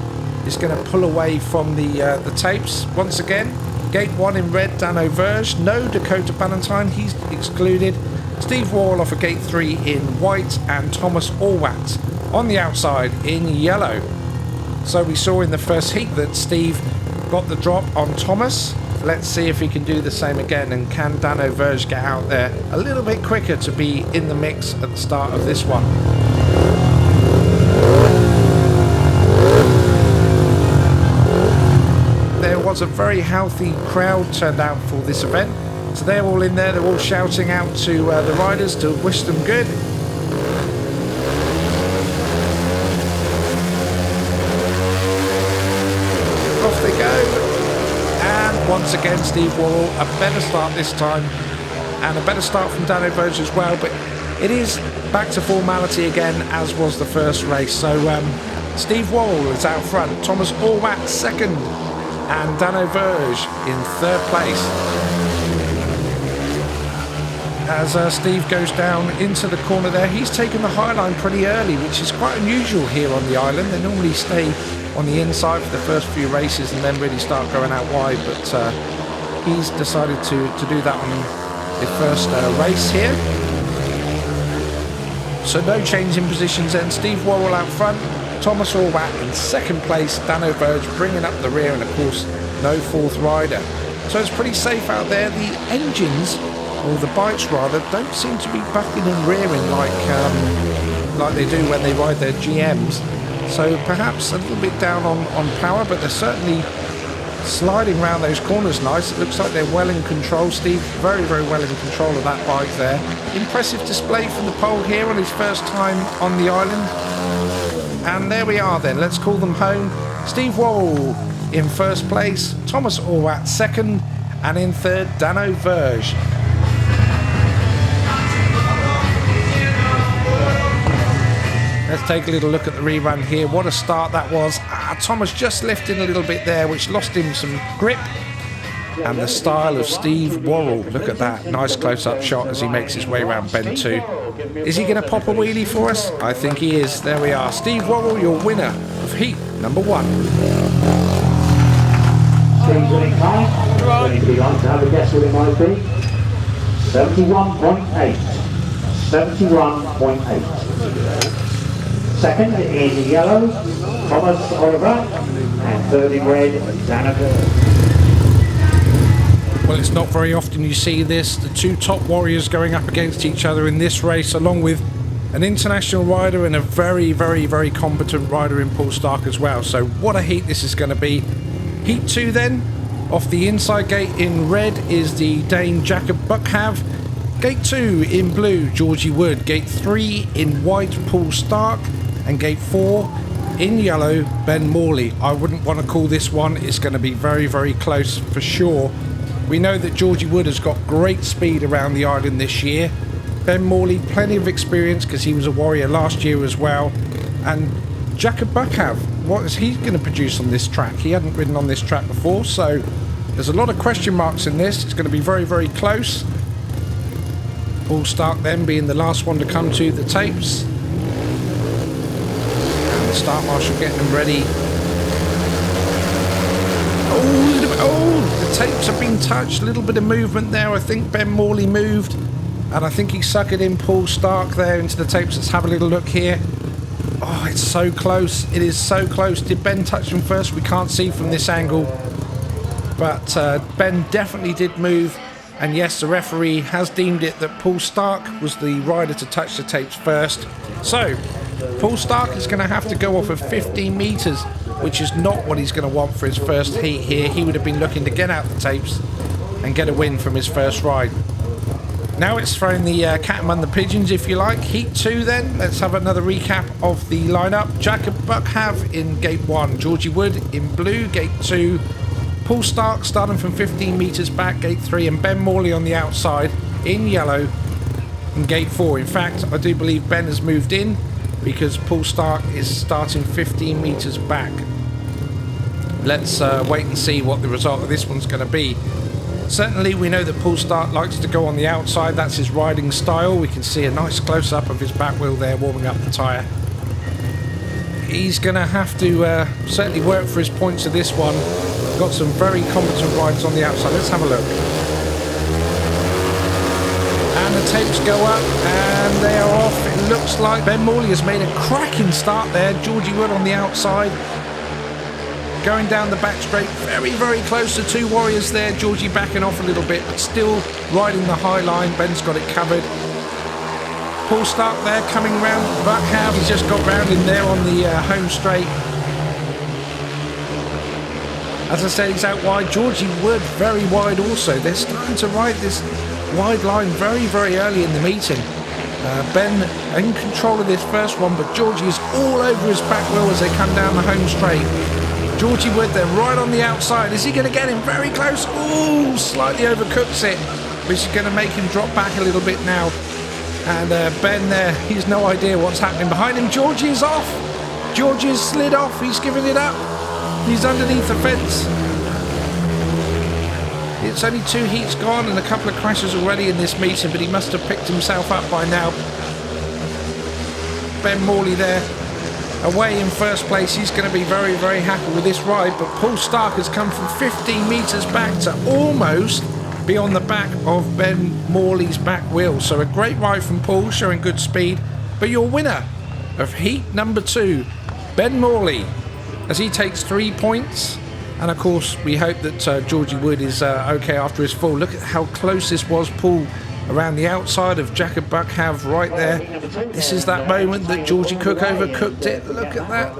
is going to pull away from the tapes. Once again, Gate 1 in red, Danno Verge. No Dakota Ballantyne, he's excluded. Steve Worrall off of Gate 3 in white, and Tomasz Orwat on the outside in yellow. So we saw in the first heat that Steve got the drop on Tomasz. Let's see if he can do the same again, and can Danno Verge get out there a little bit quicker to be in the mix at the start of this one. There was a very healthy crowd turned out for this event, so they're all in there, they're all shouting out to the riders to wish them good. Off they go. And once again, Steve Worrall, a better start this time, and a better start from Danno Verge as well, but it is back to formality again, as was the first race. So Steve Worrall is out front, Tomasz Orwat second, and Danno Verge in third place. As Steve goes down into the corner there, he's taken the high line pretty early, which is quite unusual here on the island. They normally stay on the inside for the first few races and then really start going out wide, but he's decided to do that on the first race here. So no change in positions then. Steve Worrall out front, Tomasz Orwat in second place, Danno Verge bringing up the rear, and of course no fourth rider. So it's pretty safe out there. The engines, or the bikes rather, don't seem to be bucking and rearing like they do when they ride their GMs. So perhaps a little bit down on power, but they're certainly sliding around those corners nice. It looks like they're well in control. Steve very, very well in control of that bike there. Impressive display from the pole here on his first time on the island. And there we are then, let's call them home. Steve Worrall in first place, Tomasz Orwat second, and in third, Danno Verge. Let's take a little look at the rerun here. What a start that was. Tomasz just lifting a little bit there, which lost him some grip. And the style of Steve Worrall. Look at that. Nice close-up shot as he makes his way around bend 2. Is he going to pop a wheelie for us? I think he is. There we are. Steve Worrall, your winner of heat number 1. Steve's winning time. If you'd like to have a guess what it might be. 71.8. 71.8. Second in yellow, Tomasz Orwat, and third in red, Danno Verge. Well, it's not very often you see this, the two top warriors going up against each other in this race, along with an international rider and a very, very, very competent rider in Paul Starke as well. So what a heat this is going to be. Heat 2 then, off the inside gate in red is the Dane Bukhave. Gate 2 in blue, Georgie Wood. Gate 3 in white, Paul Starke. And gate 4 in yellow, Ben Morley. I wouldn't want to call this one. It's going to be very, very close for sure. We know that Georgie Wood has got great speed around the island this year. Ben Morley, plenty of experience because he was a warrior last year as well. And Bukhave, what is he going to produce on this track? He hadn't ridden on this track before, so there's a lot of question marks in this. It's going to be very, very close. Paul Starke then being the last one to come to the tapes. And the start marshal getting them ready. Oh, the tapes have been touched. A little bit of movement there. I think Ben Morley moved. And I think he suckered in Paul Starke there into the tapes. Let's have a little look here. Oh, it's so close. It is so close. Did Ben touch him first? We can't see from this angle. But Ben definitely did move. And yes, the referee has deemed it that Paul Starke was the rider to touch the tapes first. So, Paul Starke is going to have to go off of 15 metres, which is not what he's going to want for his first heat here. He would have been looking to get out the tapes and get a win from his first ride. Now it's throwing the cat among the pigeons, if you like. Heat 2 then. Let's have another recap of the lineup. Bukhave in gate 1. Georgie Wood in blue, gate 2. Paul Starke starting from 15 metres back, gate 3. And Ben Morley on the outside in yellow in gate 4. In fact, I do believe Ben has moved in because Paul Starke is starting 15 metres back. Let's wait and see what the result of this one's going to be. Certainly we know that Paul Starke likes to go on the outside. That's his riding style. We can see a nice close-up of his back wheel there warming up the tyre. He's going to have to certainly work for his points of this one. got some very competent riders on the outside. Let's have a look. And the tapes go up and they are off. It looks like Ben Morley has made a cracking start there. Georgie Wood on the outside. Going down the back straight, very, very close to two Warriors there. Georgie backing off a little bit, but still riding the high line. Ben's got it covered. Paul Starke there coming round. Bukhave, he's just got round in there on the home straight. As I said, he's out wide. Georgie Wood very wide also. They're starting to ride this wide line very, very early in the meeting. Ben in control of this first one, but Georgie is all over his back wheel as they come down the home straight. Georgie Wood, they're right on the outside. Is he going to get him very close? Oh, slightly overcooks it, which is going to make him drop back a little bit now. And Ben there, he's no idea what's happening behind him. Georgie is off. Georgie has slid off. He's giving it up. He's underneath the fence. It's only 2 heats gone and a couple of crashes already in this meeting, but he must have picked himself up by now. Ben Morley there, away in first place. He's going to be very, very happy with this ride, but Paul Starke has come from 15 metres back to almost be on the back of Ben Morley's back wheel. So a great ride from Paul, showing good speed. But your winner of heat number 2, Ben Morley, as he takes 3 points. And of course, we hope that Georgie Wood is okay after his fall. Look at how close this was. Paul around the outside of Jakob Bukhave right there. This is that moment that Georgie Cook overcooked it. Look at that.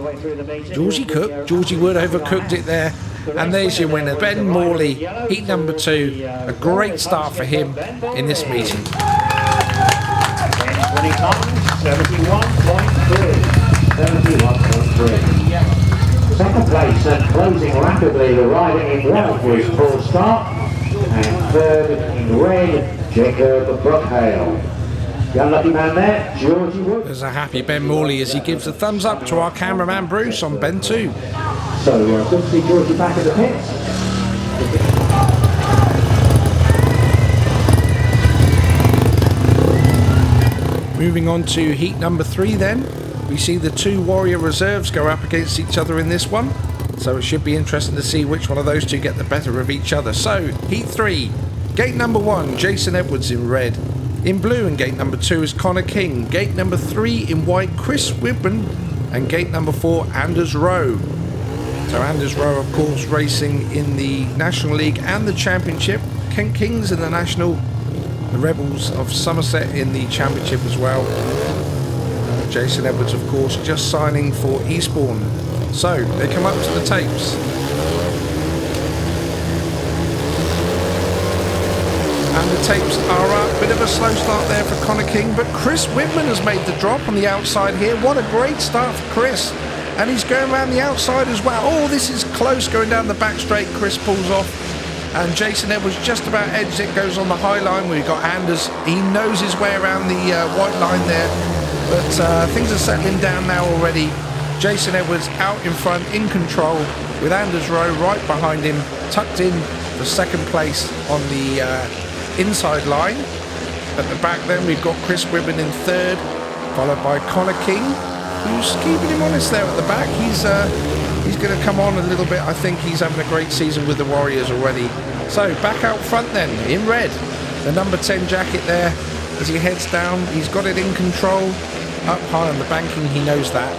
Georgie Wood overcooked it there. And there's your winner, Ben Morley, heat number 2. A great start for him in this meeting. 71.3. Second place and closing rapidly the rider in white was Paul Starke, and third in red, Jakob Bukhave. The unlucky man there, Georgie Wood. There's a happy Ben Morley as he gives a thumbs up to our cameraman Bruce on Ben 2. So good to see Georgie back at the pits. Moving on to heat number 3 then. We see the 2 Warrior reserves go up against each other in this one. So it should be interesting to see which one of those 2 get the better of each other. So, heat 3. Gate number 1, Jason Edwards in red. In blue in gate number 2 is Connor King. Gate number 3 in white, Chris Widman. And gate number 4, Anders Rowe. So Anders Rowe, of course, racing in the National League and the Championship. Kent Kings in the National. The Rebels of Somerset in the Championship as well. Jason Edwards, of course, just signing for Eastbourne. So, they come up to the tapes. And the tapes are up. Bit of a slow start there for Connor King, but Chris Widman has made the drop on the outside here. What a great start for Chris. And he's going around the outside as well. Oh, this is close going down the back straight. Chris pulls off. And Jason Edwards just about edged it, goes on the high line. We've got Anders. He knows his way around the white line there. But things are settling down now already. Jason Edwards out in front, in control, with Anders Rowe right behind him, tucked in for second place on the inside line. At the back then we've got Chris Widman in third, followed by Connor King, who's keeping him honest there at the back. He's going to come on a little bit. I think he's having a great season with the Warriors already. So back out front then, in red, the number 10 jacket there. As he heads down, he's got it in control. Up high on the banking, he knows that.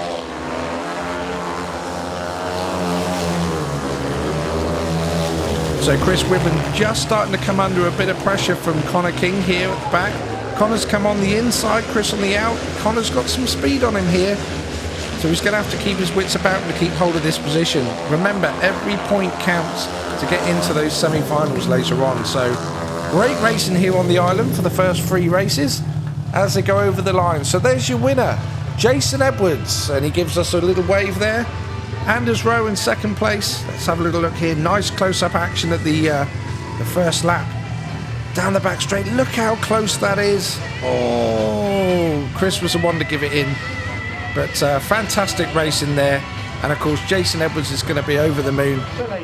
So Chris Widman just starting to come under a bit of pressure from Connor King here at the back. Connor's come on the inside, Chris on the out. Connor's got some speed on him here. So he's going to have to keep his wits about him to keep hold of this position. Remember, every point counts to get into those semi-finals later on. So great racing here on the island for the first 3 races as they go over the line. So there's your winner, Jason Edwards, and he gives us a little wave there. Anders Rowe in second place. Let's have a little look here. Nice close-up action at the first lap. Down the back straight. Look how close that is. Oh, Chris was the one to give it in. But fantastic racing there. And of course, Jason Edwards is going to be over the moon.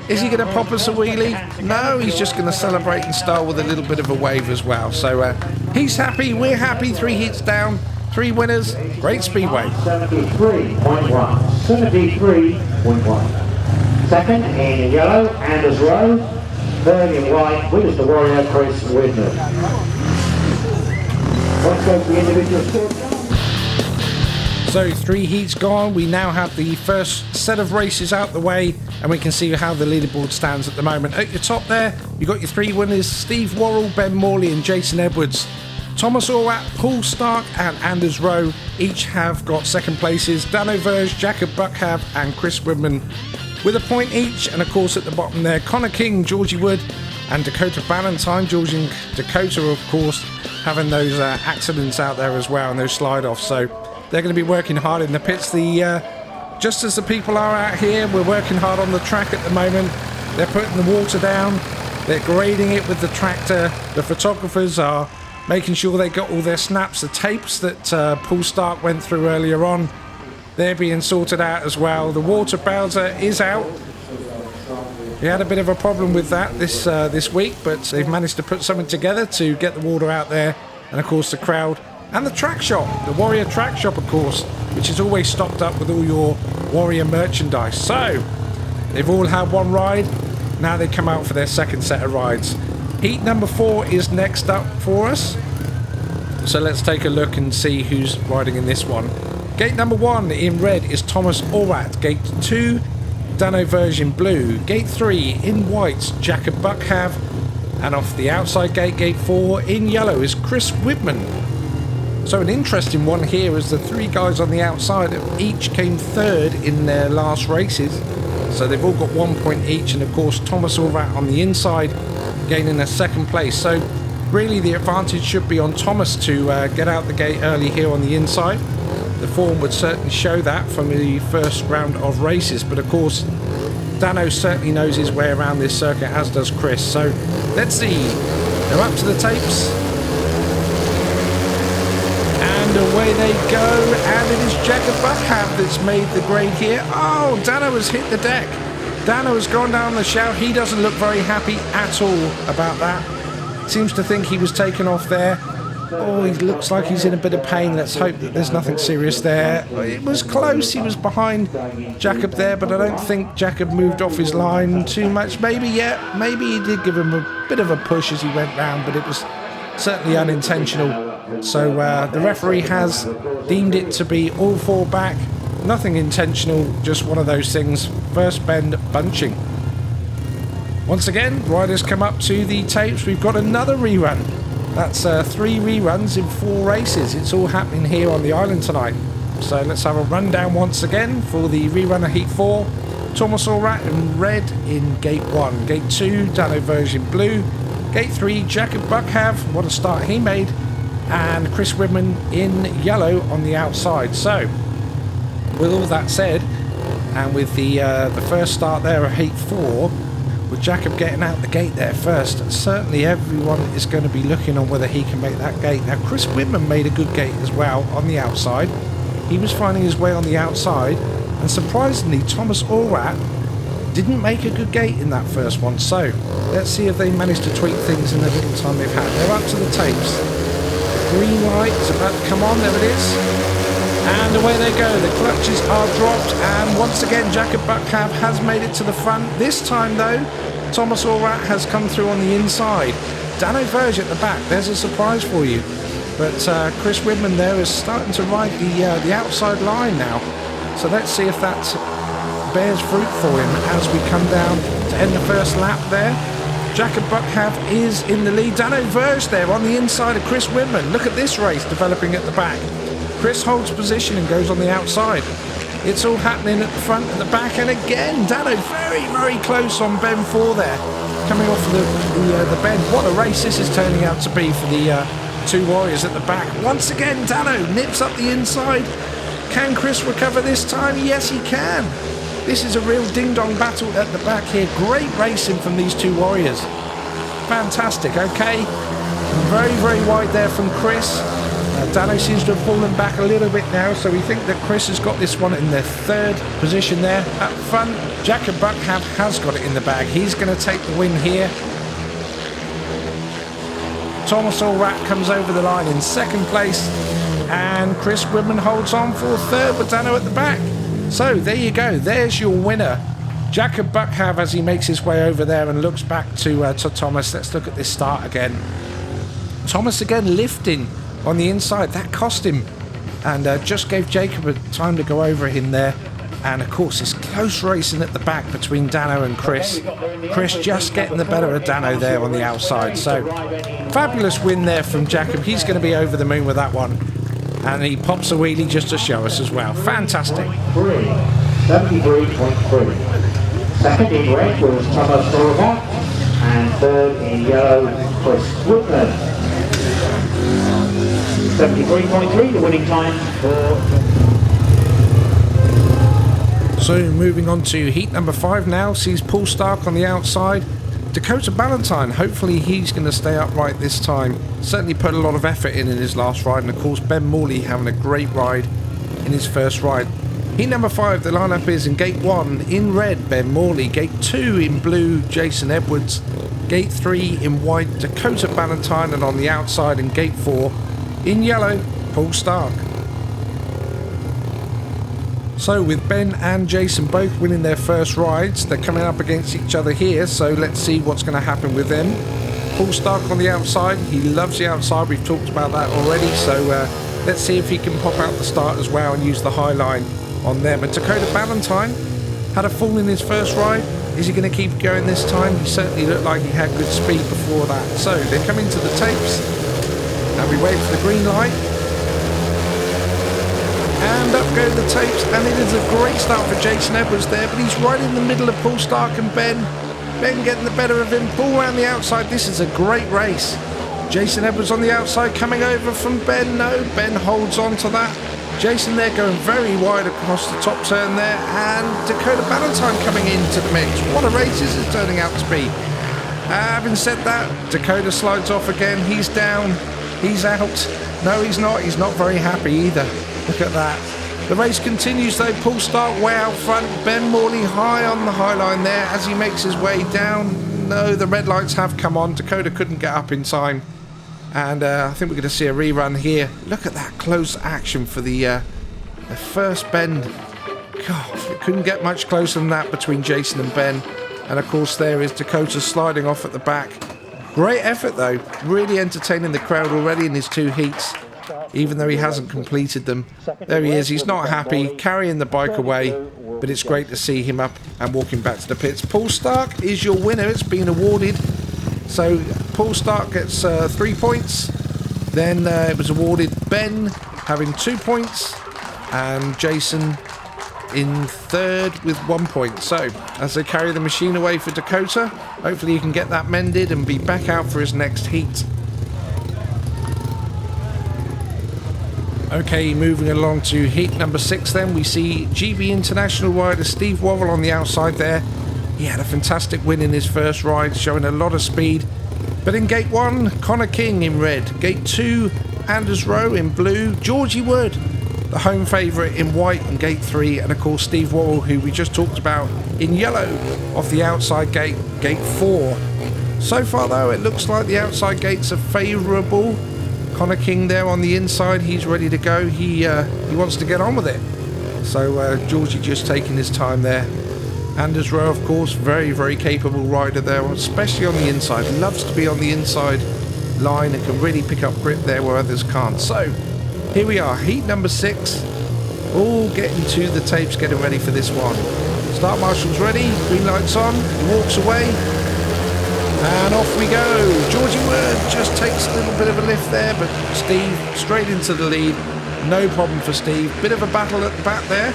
Is he going to pop us a wheelie? No, he's just going to celebrate and start with a little bit of a wave as well. So he's happy, we're happy. 3 hits down, 3 winners. Great Speedway. 73.1. 73.1. Second in yellow, Anders Rowe. Third in white, winners the Warrior, Chris Widman. Let's go to the individual score. So 3 heats gone, we now have the first set of races out the way, and we can see how the leaderboard stands at the moment. At your top there, you've got your 3 winners, Steve Worrall, Ben Morley and Jason Edwards. Tomasz Orwat, Paul Starke and Anders Rowe each have got second places. Danno Verge, Jakob Bukhave and Chris Widman with a point each. And of course at the bottom there, Connor King, Georgie Wood and Dakota Ballantyne. Georgie and Dakota, of course, having those accidents out there as well and those slide-offs. So they're going to be working hard in the pits. Just as the people are out here, we're working hard on the track at the moment. They're putting the water down. They're grading it with the tractor. The photographers are making sure they got all their snaps, the tapes that Paul Starke went through earlier on. They're being sorted out as well. The water bowser is out. We had a bit of a problem with that this week, but they've managed to put something together to get the water out there. And of course the crowd and the track shop, the Warrior track shop of course, which is always stocked up with all your Warrior merchandise. So they've all had one ride. Now they come out for their second set of rides. Heat number 4 is next up for us. So let's take a look and see who's riding in this one. Gate number 1 in red is Tomasz Orwat. Gate 2, Danno Verge in blue. Gate 3 in white, Jakob Bukhave. And off the outside gate, gate 4 in yellow is Chris Widman. So an interesting one here is the 3 guys on the outside each came third in their last races. So they've all got 1 point each, and of course Tomasz Orwat on the inside gaining a second place. So really the advantage should be on Thomas to get out the gate early here on the inside. The form would certainly show that from the first round of races, but of course Danno certainly knows his way around this circuit, as does Chris. So let's see, they're up to the tapes and away they go, and it is Jakob Bukhave that's made the grade here. Oh, Danno has hit the deck. Danno has gone down the shaft. He doesn't look very happy at all about that. Seems to think he was taken off there. Oh, he looks like he's in a bit of pain. Let's hope that there's nothing serious there. It was close. He was behind Jakob there, but I don't think Jakob moved off his line too much. Maybe, yeah, maybe he did give him a bit of a push as he went round, but it was certainly unintentional. So the referee has deemed it to be all 4 back. Nothing intentional, just one of those things. First bend bunching. Once again, riders come up to the tapes. We've got another rerun. That's 3 reruns in 4 races. It's all happening here on the island tonight. So let's have a rundown once again for the rerun of Heat 4. Tomasz Orwat in red in Gate 1. Gate 2, Danno Verge in blue. Gate 3, Jakob Bukhave. What a start he made. And Chris Widman in yellow on the outside. So with all that said, and with the first start there of Heat 4, with Jakob getting out the gate there first, certainly everyone is going to be looking on whether he can make that gate. Now Chris Widman made a good gate as well on the outside. He was finding his way on the outside, and surprisingly Tomasz Orwat didn't make a good gate in that first one. So let's see if they manage to tweak things in the little time they've had. They're up to the tapes. Green light is about to come on. There it is. And away they go, the clutches are dropped, and once again Jakob Bukhave has made it to the front. This time though, Tomasz Orwat has come through on the inside. Danno Verge at the back, there's a surprise for you. But Chris Widman there is starting to ride the outside line now. So let's see if that bears fruit for him as we come down to end the first lap there. Jakob Bukhave is in the lead. Danno Verge there on the inside of Chris Widman. Look at this race developing at the back. Chris holds position and goes on the outside. It's all happening at the front and the back, and again Danno very, very close on bend 4 there, coming off the bend. What a race this is turning out to be for the 2 Warriors at the back. Once again Danno nips up the inside. Can Chris recover this time? Yes, he can. This is a real ding-dong battle at the back here. Great racing from these 2 Warriors. Fantastic. Okay, very, very wide there from Chris. Danno seems to have fallen back a little bit now, so we think that Chris has got this one in the 3rd position there. Up front, Jakob Bukhave has got it in the bag. He's going to take the win here. Tomasz Orwat comes over the line in 2nd place, and Chris Widman holds on for 3rd with Danno at the back. So there you go, there's your winner, Jakob Bukhave as he makes his way over there and looks back to Tomasz. Let's look at this start again. Tomasz again lifting on the inside. That cost him and just gave Jakob time to go over him there. And of course it's close racing at the back between Danno and Chris. Chris just getting the better of Danno there on the outside. So fabulous win there from Jakob. He's going to be over the moon with that one. And he pops a wheelie just to show us as well. Fantastic. 73.3. Second in red was Tomasz Orwat, and third in yellow, Chris Widman. 73.3, the winning time for... So moving on to heat number 5 now, sees Paul Starke on the outside. Dakota Ballantyne, hopefully he's going to stay upright this time. Certainly put a lot of effort in his last ride, and of course Ben Morley having a great ride in his first ride. Heat number 5, the lineup is in gate 1 in red, Ben Morley. Gate 2 in blue, Jason Edwards. Gate 3 in white, Dakota Ballantyne, and on the outside in gate 4 in yellow, Paul Starke. So with Ben and Jason both winning their first rides, they're coming up against each other here, so let's see what's going to happen with them. Paul Starke on the outside, he loves the outside, we've talked about that already, so let's see if he can pop out the start as well and use the high line on them. And Dakota Ballantyne had a fall in his first ride. Is he going to keep going this time? He certainly looked like he had good speed before that. So they come into the tapes and we wait for the green light. And up go the tapes, and it is a great start for Jason Edwards there, but he's right in the middle of Paul Starke and Ben. Ben getting the better of him. Paul around the outside. This is a great race. Jason Edwards on the outside coming over from Ben. No, Ben holds on to that. Jason there going very wide across the top turn there, and Dakota Ballantyne coming into the mix. What a race this is turning out to be. Having said that, Dakota slides off again. He's down. He's out. No, he's not. He's not very happy either. Look at that. The race continues though. Paul Starke way out front. Ben Morley high on the high line there as he makes his way down. No, the red lights have come on. Dakota couldn't get up in time. And I think we're going to see a rerun here. Look at that close action for the first bend. God, it couldn't get much closer than that between Jason and Ben. And of course there is Dakota sliding off at the back. Great effort though. Really entertaining the crowd already in his 2 heats, even though he hasn't completed them. There he is. He's not happy, carrying the bike away. But it's great to see him up and walking back to the pits. Paul Starke is your winner. It's been awarded. So Paul Starke gets 3 points. Then it was awarded Ben having 2 points, and Jason in 3rd with 1 point. So as they carry the machine away for Dakota, hopefully he can get that mended and be back out for his next heat. Okay, moving along to heat number 6 then, we see GB International rider Steve Worrall on the outside there. He had a fantastic win in his first ride, showing a lot of speed. But in gate 1, Connor King in red. Gate 2, Rowe in blue. Georgie Wood, the home favourite, in white in gate 3. And of course Steve Worrall, who we just talked about, in yellow off the outside gate, gate 4. So far though, it looks like the outside gates are favourable. Connor King there on the inside, he's ready to go. He wants to get on with it. So Georgie just taking his time there. Rowe, of course, very, very capable rider there, especially on the inside. Loves to be on the inside line and can really pick up grip there where others can't. So here we are, heat number 6. All getting to the tapes, getting ready for this one. Start marshal's ready, green lights on, he walks away. And off we go. Georgie Wood just takes a little bit of a lift there, but Steve straight into the lead. No problem for Steve. Bit of a battle at the back there.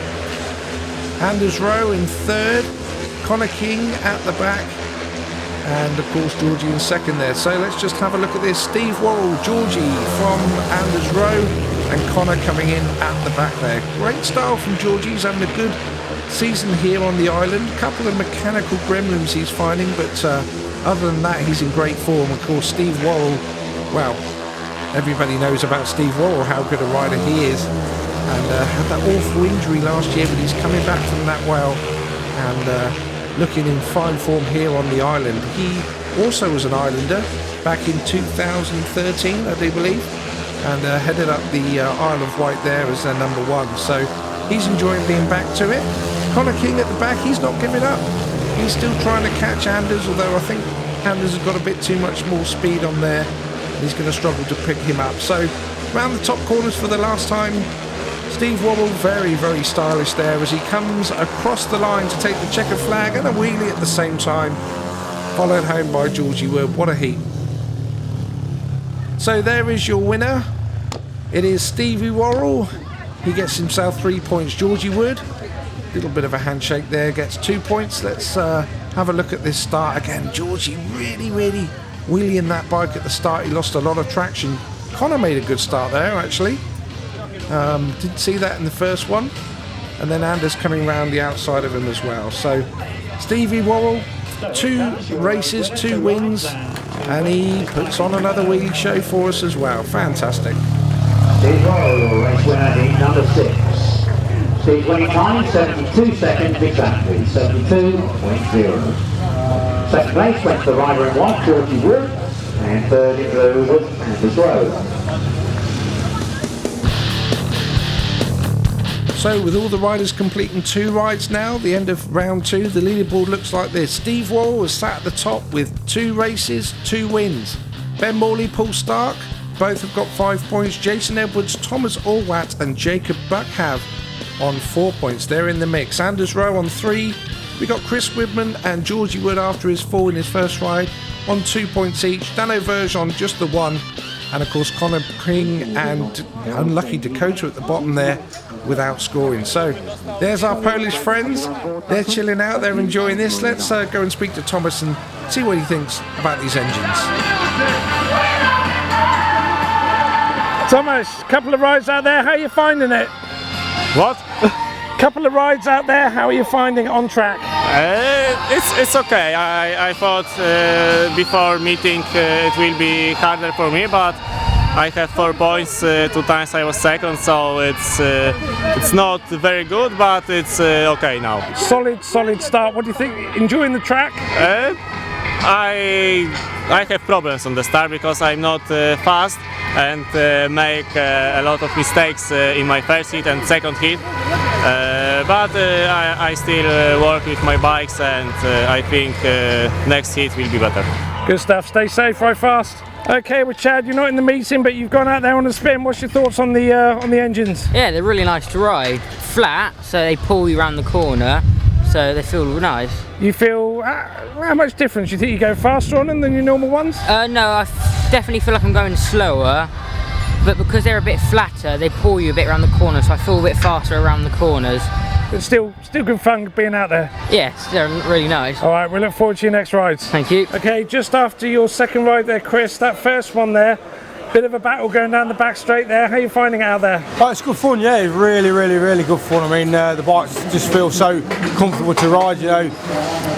Rowe in 3rd. Connor King at the back. And of course Georgie in 2nd there. So let's just have a look at this. Steve Worrall, Georgie from Rowe, and Connor coming in at the back there. Great style from Georgie. He's having a good season here on the island. A couple of mechanical gremlins he's finding, but other than that, he's in great form. Of course, Steve Worrall, well, everybody knows about Steve Worrall, how good a rider he is. And had that awful injury last year, but he's coming back from that well and looking in fine form here on the island. He also was an islander back in 2013, I do believe, and headed up the Isle of Wight there as their number 1. So he's enjoying being back to it. Connor King at the back, he's not giving up. He's still trying to catch Anders, although I think Anders has got a bit too much more speed on there. He's going to struggle to pick him up. So round the top corners for the last time. Steve Worrall, very, very stylish there as he comes across the line to take the checker flag and a wheelie at the same time. Followed home by Georgie Wood. What a heat. So there is your winner. It is Stevie Worrall. He gets himself 3 points. Georgie Wood, a little bit of a handshake there, gets 2 points. Let's have a look at this start again. Georgie really, really wheeling that bike at the start. He lost a lot of traction. Connor made a good start there, actually. Didn't see that in the first one. And then Anders coming round the outside of him as well. So Stevie Worrall, 2 races, 2 wins, and he puts on another wheelie show for us as well. Fantastic. Steve Worrall, race winner, heat number 6. Steve's winning time, 72 seconds exactly, 72.0. Second place went to the rider in white, Georgie Wood, and third in blue was Rowe. So with all the riders completing 2 rides now, the end of round 2, the leaderboard looks like this. Steve Worrall is sat at the top with 2 races, 2 wins. Ben Morley, Paul Starke, both have got 5 points. Jason Edwards, Tomasz Orwat and Jacob Bukhave on 4 points. They're in the mix. Anders Rowe on 3. We got Chris Widman and Georgie Wood after his fall in his first ride on 2 points each. Danno Verge on just the 1. And of course Connor King and unlucky Dakota at the bottom there without scoring. So there's our Polish friends. They're chilling out, they're enjoying this. Let's go and speak to Thomas and see what he thinks about these engines. Thomas, couple of rides out there, how are you finding it? What? Couple of rides out there, how are you finding it on track? It's okay. I thought before meeting it will be harder for me, but I have 4 points. 2 times I was second, so it's not very good, but it's okay now. Solid start. What do you think? Enjoying the track? I have problems on the start because I'm not fast and make a lot of mistakes in my first hit and second hit. But I still work with my bikes, and I think next hit will be better. Good stuff. Stay safe, ride fast. Okay, well, Chad, you're not in the meeting, but you've gone out there on the spin. What's your thoughts on the engines? Yeah, they're really nice to ride. Flat, so they pull you around the corner, so they feel nice. You feel how much difference? You think you go faster on them than your normal ones? No, I definitely feel like I'm going slower. But because they're a bit flatter, they pull you a bit around the corner, so I feel a bit faster around the corners. But still good fun being out there. Yes, they're really nice. All right, we look forward to your next rides. Thank you. Okay, just after your second ride there, Chris, that first one there, bit of a battle going down the back straight there. How are you finding it out there? Oh, it's good fun, yeah. It's really, really, really good fun. I mean, the bikes just feel so comfortable to ride, you know.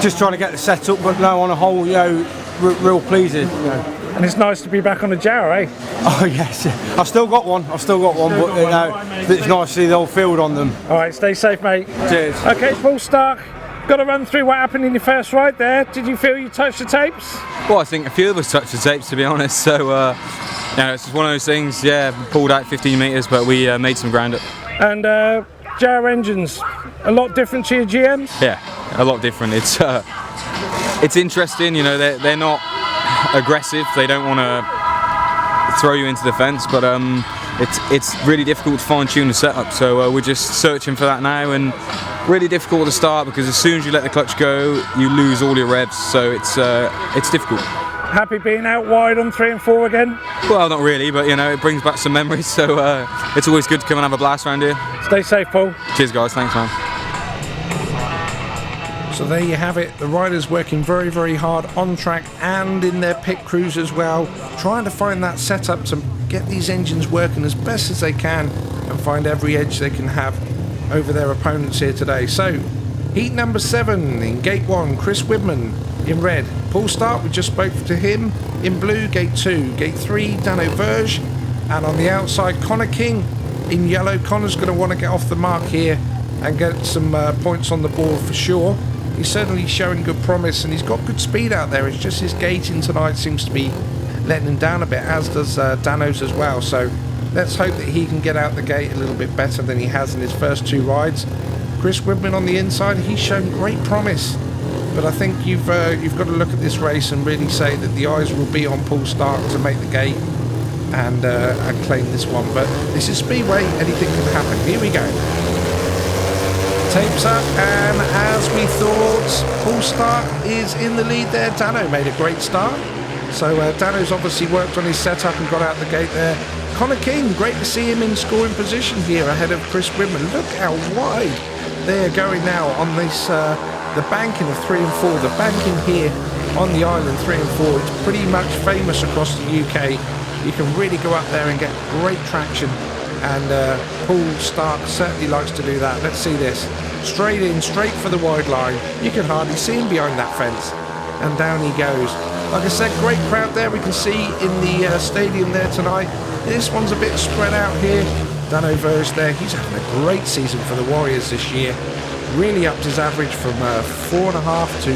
Just trying to get the setup, but no, on a whole, you know, real pleasing, you know. And it's nice to be back on the Jarrow, eh? Oh yes, I've still got one, but you know, it's nice to see the whole field on them. All right, stay safe, mate. Cheers. Okay, Paul Starke, got to run through what happened in your first ride there. Did you feel you touched the tapes? Well, I think a few of us touched the tapes, to be honest, so you know, it's just one of those things. Yeah, pulled out 15 metres, but we made some ground up. And Jarrow engines, a lot different to your GMs? Yeah, a lot different. It's interesting, you know, they're not aggressive, they don't want to throw you into the fence, but it's really difficult to fine-tune the setup, so we're just searching for that now, and really difficult to start because as soon as you let the clutch go you lose all your revs, so it's difficult. Happy being out wide on 3 and 4 again? Well, not really, but you know, it brings back some memories, so it's always good to come and have a blast around here. Stay safe, Paul. Cheers guys, thanks man. So there you have it, the riders working very, very hard on track and in their pit crews as well, trying to find that setup to get these engines working as best as they can and find every edge they can have over their opponents here today. So, heat number 7 in gate 1, Chris Widman in red. Paul Starke, we just spoke to him, in blue, gate 2. Gate 3, Danno Verge, and on the outside, Connor King in yellow. Connor's going to want to get off the mark here and get some points on the board for sure. He's certainly showing good promise and he's got good speed out there. It's just his gating tonight seems to be letting him down a bit, as does Danno's as well. So let's hope that he can get out the gate a little bit better than he has in his first 2 rides. Chris Widman on the inside, he's shown great promise. but I think you've got to look at this race and really say that the eyes will be on Paul Starke to make the gate and claim this one. But this is Speedway, anything can happen. Here we go. Tapes up, and as we thought, Paul Starke is in the lead there. Danno made a great start. So Danno's obviously worked on his setup and got out the gate there. Connor King, great to see him in scoring position here ahead of Chris Widman. Look how wide they are going now on this, the banking of 3 and 4. The banking here on the island, 3 and 4, it's pretty much famous across the UK. You can really go up there and get great traction. And Paul Starke certainly likes to do that. Let's see this. Straight in, straight for the wide line. You can hardly see him behind that fence. And down he goes. Like I said, great crowd there. We can see in the stadium there tonight. This one's a bit spread out here. Danno Verge there. He's having a great season for the Warriors this year. Really upped his average from 4.5 to,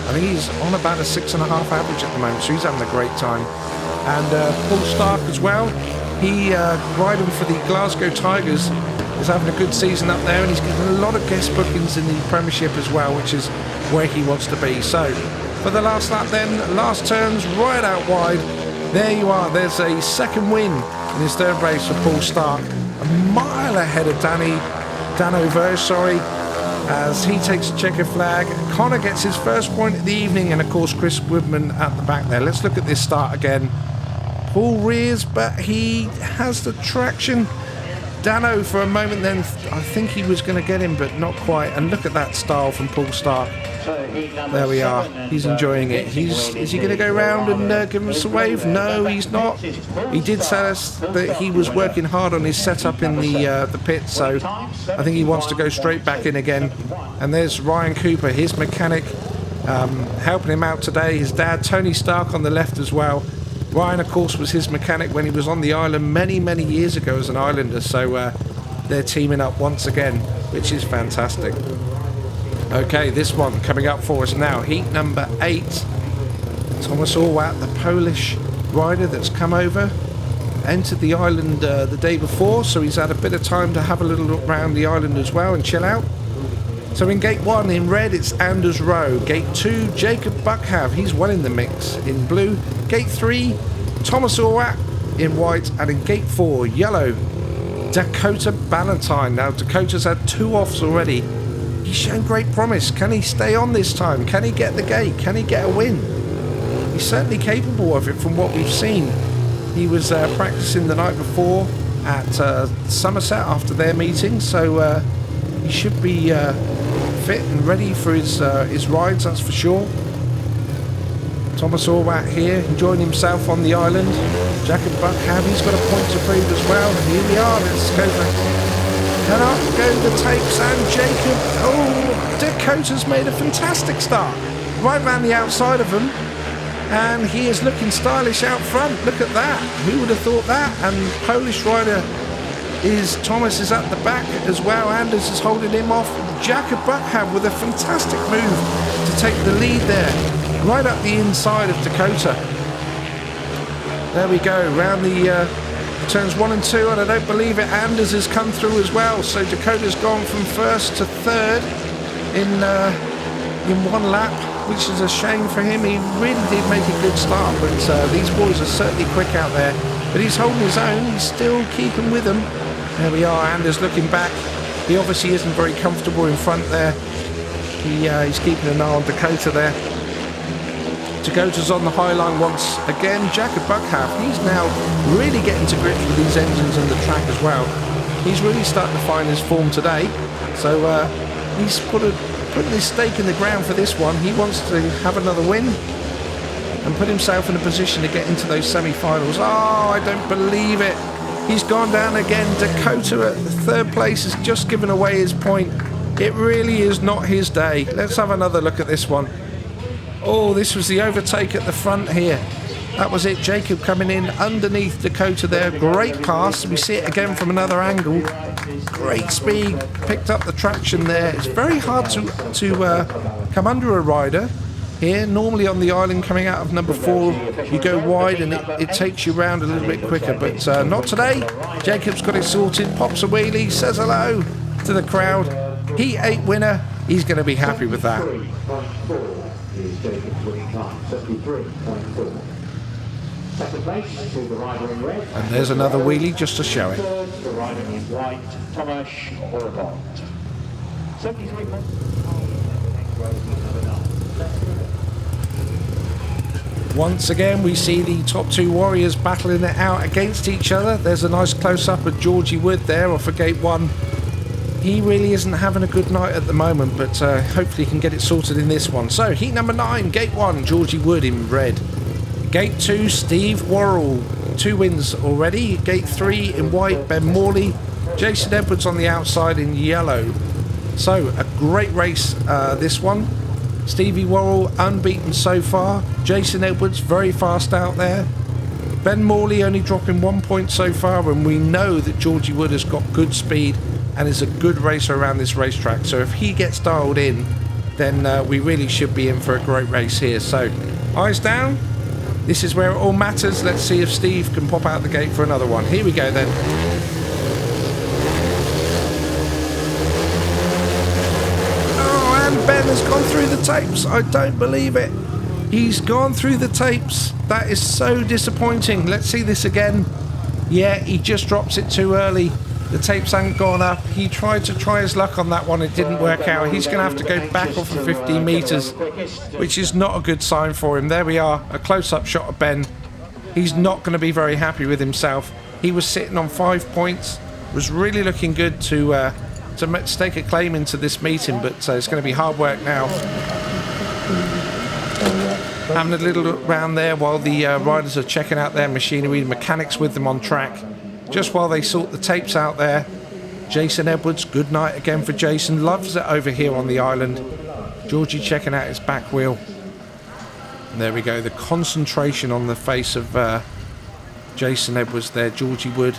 I think he's on about a 6.5 average at the moment. So he's having a great time. And Paul Starke as well. He riding for the Glasgow Tigers is having a good season up there, and he's getting a lot of guest bookings in the Premiership as well, which is where he wants to be. So for the last lap then, last turns right out wide. There you are. There's a second win in his third race for Paul Starke. A mile ahead of Danno Verge, sorry, as he takes a checker flag. Connor gets his first point of the evening, and of course Chris Widman at the back there. Let's look at this start again. Paul rears, but he has the traction. Danno for a moment then, I think he was going to get him, but not quite. And look at that style from Paul Starke. There we are. He's enjoying it. Is he going to go round and give us a wave? No, he's not. He did tell us that he was working hard on his setup in the pit, so I think he wants to go straight back in again. And there's Ryan Cooper, his mechanic, helping him out today. His dad, Tony Starke, on the left as well. Ryan, of course, was his mechanic when he was on the island many, many years ago as an islander, so they're teaming up once again, which is fantastic. Okay, this one coming up for us now, heat number 8. Tomasz Orwat, the Polish rider that's come over, entered the island the day before, so he's had a bit of time to have a little look around the island as well and chill out. So in gate 1 in red it's Anders Rowe. Gate 2 Jacob Bukhave, he's well in the mix in blue. Gate 3 Tomasz Orwat in white, and in gate 4 yellow Dakota Ballantyne. Now Dakota's had 2 offs already. He's shown great promise. Can he stay on this time? Can he get the gate? Can he get a win? He's certainly capable of it from what we've seen. He was practicing the night before at Somerset after their meeting, so he should be fit and ready for his rides, that's for sure. Tomasz Orwat here, enjoying himself on the island. Jacob Bukhave, he's got a point to prove as well. Here we are, let's go back. Cannot go the tapes, and Jacob, oh, Dakota's made a fantastic start. Right round the outside of him, and he is looking stylish out front. Look at that, who would have thought that? And Polish rider Thomas is at the back as well. Anders is holding him off. Jacob Bukhave with a fantastic move to take the lead there, right up the inside of Dakota. There we go, round the turns 1 and 2, and I don't believe it, Anders has come through as well. So Dakota's gone from first to third in 1 lap, which is a shame for him. He really did make a good start, but these boys are certainly quick out there. But he's holding his own, he's still keeping with them. There we are, Anders looking back. He obviously isn't very comfortable in front there. He's keeping an eye on Dakota there. Dakota's on the high line once again. Jacob Bukhave, he's now really getting to grips with these engines and the track as well. He's really starting to find his form today. So he's putting his stake in the ground for this one. He wants to have another win and put himself in a position to get into those semi-finals. Oh, I don't believe it. He's gone down again. Dakota at third place has just given away his point. It really is not his day. Let's have another look at this one. Oh, this was the overtake at the front here. That was it. Jacob coming in underneath Dakota there. Great pass. We see it again from another angle. Great speed. Picked up the traction there. It's very hard to come under a rider here. Normally on the island coming out of number 4, you go wide and it takes you round a little bit quicker, but not today. Jacob's got it sorted, pops a wheelie, says hello to the crowd. Heat 8 winner, he's going to be happy with that. is Jacob's winning time, 73.4. Second place to the rider in red. And there's another wheelie just to show it. Third, the rider in white, Tomasz Orwat. 73.4. Once again, we see the top two warriors battling it out against each other. There's a nice close-up of Georgie Wood there off of gate 1. He really isn't having a good night at the moment, but hopefully he can get it sorted in this one. So, heat number 9, gate 1, Georgie Wood in red. Gate 2, Steve Worrall, 2 wins already. Gate 3 in white, Ben Morley. Jason Edwards on the outside in yellow. So, a great race this one. Stevie Worrall unbeaten so far. Jason Edwards very fast out there. Ben Morley only dropping 1 point so far, and we know that Georgie Wood has got good speed and is a good racer around this racetrack. So if he gets dialed in, then we really should be in for a great race here. So, eyes down. This is where it all matters. Let's see if Steve can pop out the gate for another one. Here we go then. Ben has gone through the tapes. I don't believe it. He's gone through the tapes. That is so disappointing. Let's see this again. Yeah, he just drops it too early. The tapes haven't gone up. He tried to try his luck on that one. It didn't work out. He's going to have to go back off of 15 metres, which is not a good sign for him. There we are, a close-up shot of Ben. He's not going to be very happy with himself. He was sitting on 5 points. Was really looking good to stake a claim into this meeting, but it's going to be hard work now. Having a little look around there while the riders are checking out their machinery, the mechanics with them on track, just while they sort the tapes out there. Jason Edwards, good night again for Jason, loves it over here on the island. Georgie checking out his back wheel. And there we go, the concentration on the face of Jason Edwards there, Georgie Wood.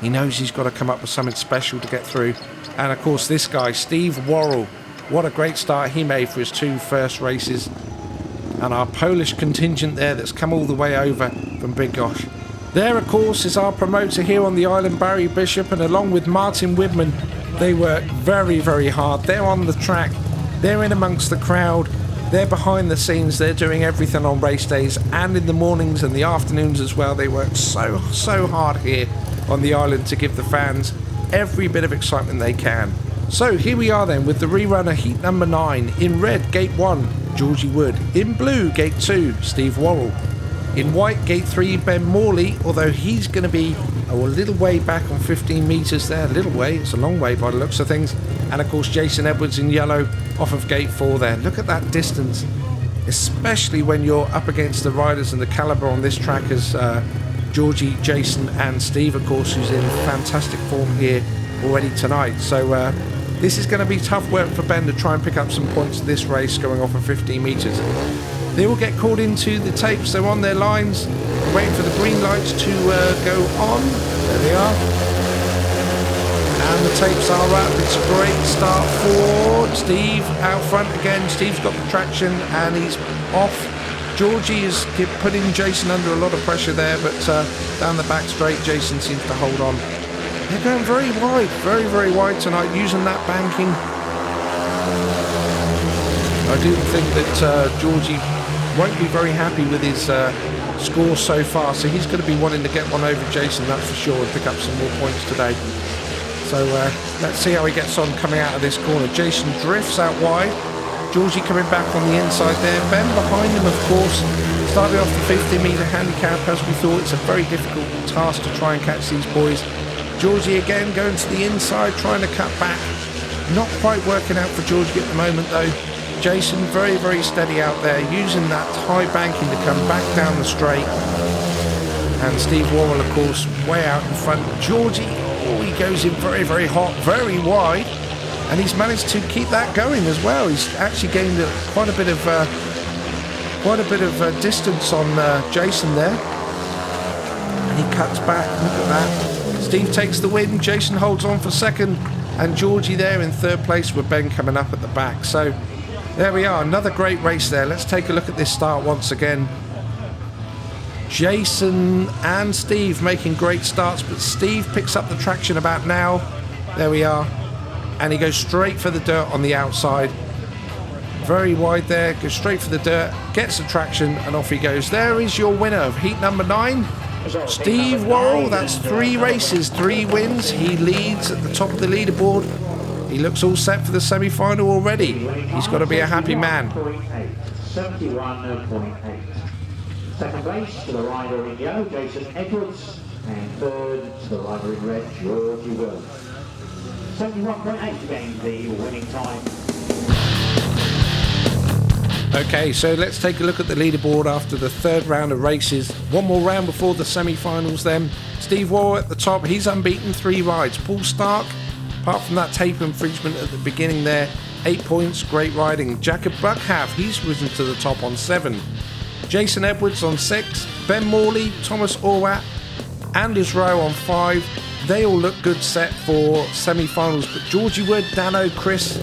He knows he's got to come up with something special to get through. And of course this guy, Steve Worrall, what a great start he made for his 2 first races. And our Polish contingent there that's come all the way over from Big Gosh. There of course is our promoter here on the island, Barry Bishop, and along with Martin Widman, they work very, very hard. They're on the track, they're in amongst the crowd, they're behind the scenes, they're doing everything on race days and in the mornings and the afternoons as well. They work so hard here on the island to give the fans every bit of excitement they can. So here we are then with the rerunner heat number 9. In red, gate 1, Georgie Wood. In blue, gate 2, Steve Worrall. In white, gate 3, Ben Morley, although he's going to be a little way back on 15 metres there. A little way, it's a long way by the looks of things. And of course Jason Edwards in yellow off of gate 4 there. Look at that distance, especially when you're up against the riders and the calibre on this track as Georgie, Jason and Steve, of course, who's in fantastic form here already tonight. So this is going to be tough work for Ben to try and pick up some points in this race going off of 15 metres. They will get called into the tapes. They're on their lines, waiting for the green lights to go on. There they are. And the tapes are up. It's a great start for Steve out front again. Steve's got the traction and he's off. Georgie is putting Jason under a lot of pressure there, but down the back straight, Jason seems to hold on. They're going very wide, very wide tonight, using that banking. I do think that Georgie won't be very happy with his score so far, so he's going to be wanting to get one over Jason, that's for sure, and pick up some more points today. So let's see how he gets on coming out of this corner. Jason drifts out wide. Georgie coming back on the inside there. Ben behind him, of course. Started off the 50-metre handicap as we thought. It's a very difficult task to try and catch these boys. Georgie again going to the inside, trying to cut back. Not quite working out for Georgie at the moment though. Jason very steady out there, using that high banking to come back down the straight. And Steve Worrall, of course, way out in front. Georgie, he goes in very hot, very wide. And he's managed to keep that going as well. He's actually gained quite a bit of distance on Jason there. And he cuts back. Look at that. Steve takes the win. Jason holds on for second, and Georgie there in third place with Ben coming up at the back. So there we are. Another great race there. Let's take a look at this start once again. Jason and Steve making great starts, but Steve picks up the traction about now. There we are. And he goes straight for the dirt on the outside. Very wide there, goes straight for the dirt, gets the traction, and off he goes. There is your winner of heat number 9, Steve Worrall. That's 3 races, 3 wins. He leads at the top of the leaderboard. He looks all set for the semi-final already. He's got to be a happy man. 71.8. Second place to the rider in yellow, Jason Edwards, and third to the rider in red, Georgie Wood. 71.8 being the winning time. Okay, so let's take a look at the leaderboard after the 3rd round of races. One more round before the semi-finals then. Steve Worrall at the top, he's unbeaten, 3 rides. Paul Starke, apart from that tape infringement at the beginning there, 8 points, great riding. Jacob Bukhave, he's risen to the top on 7. Jason Edwards on 6. Ben Morley, Tomasz Orwat, Anders Rowe on 5. They all look good set for semi-finals, but Georgie Wood, Danno, Chris,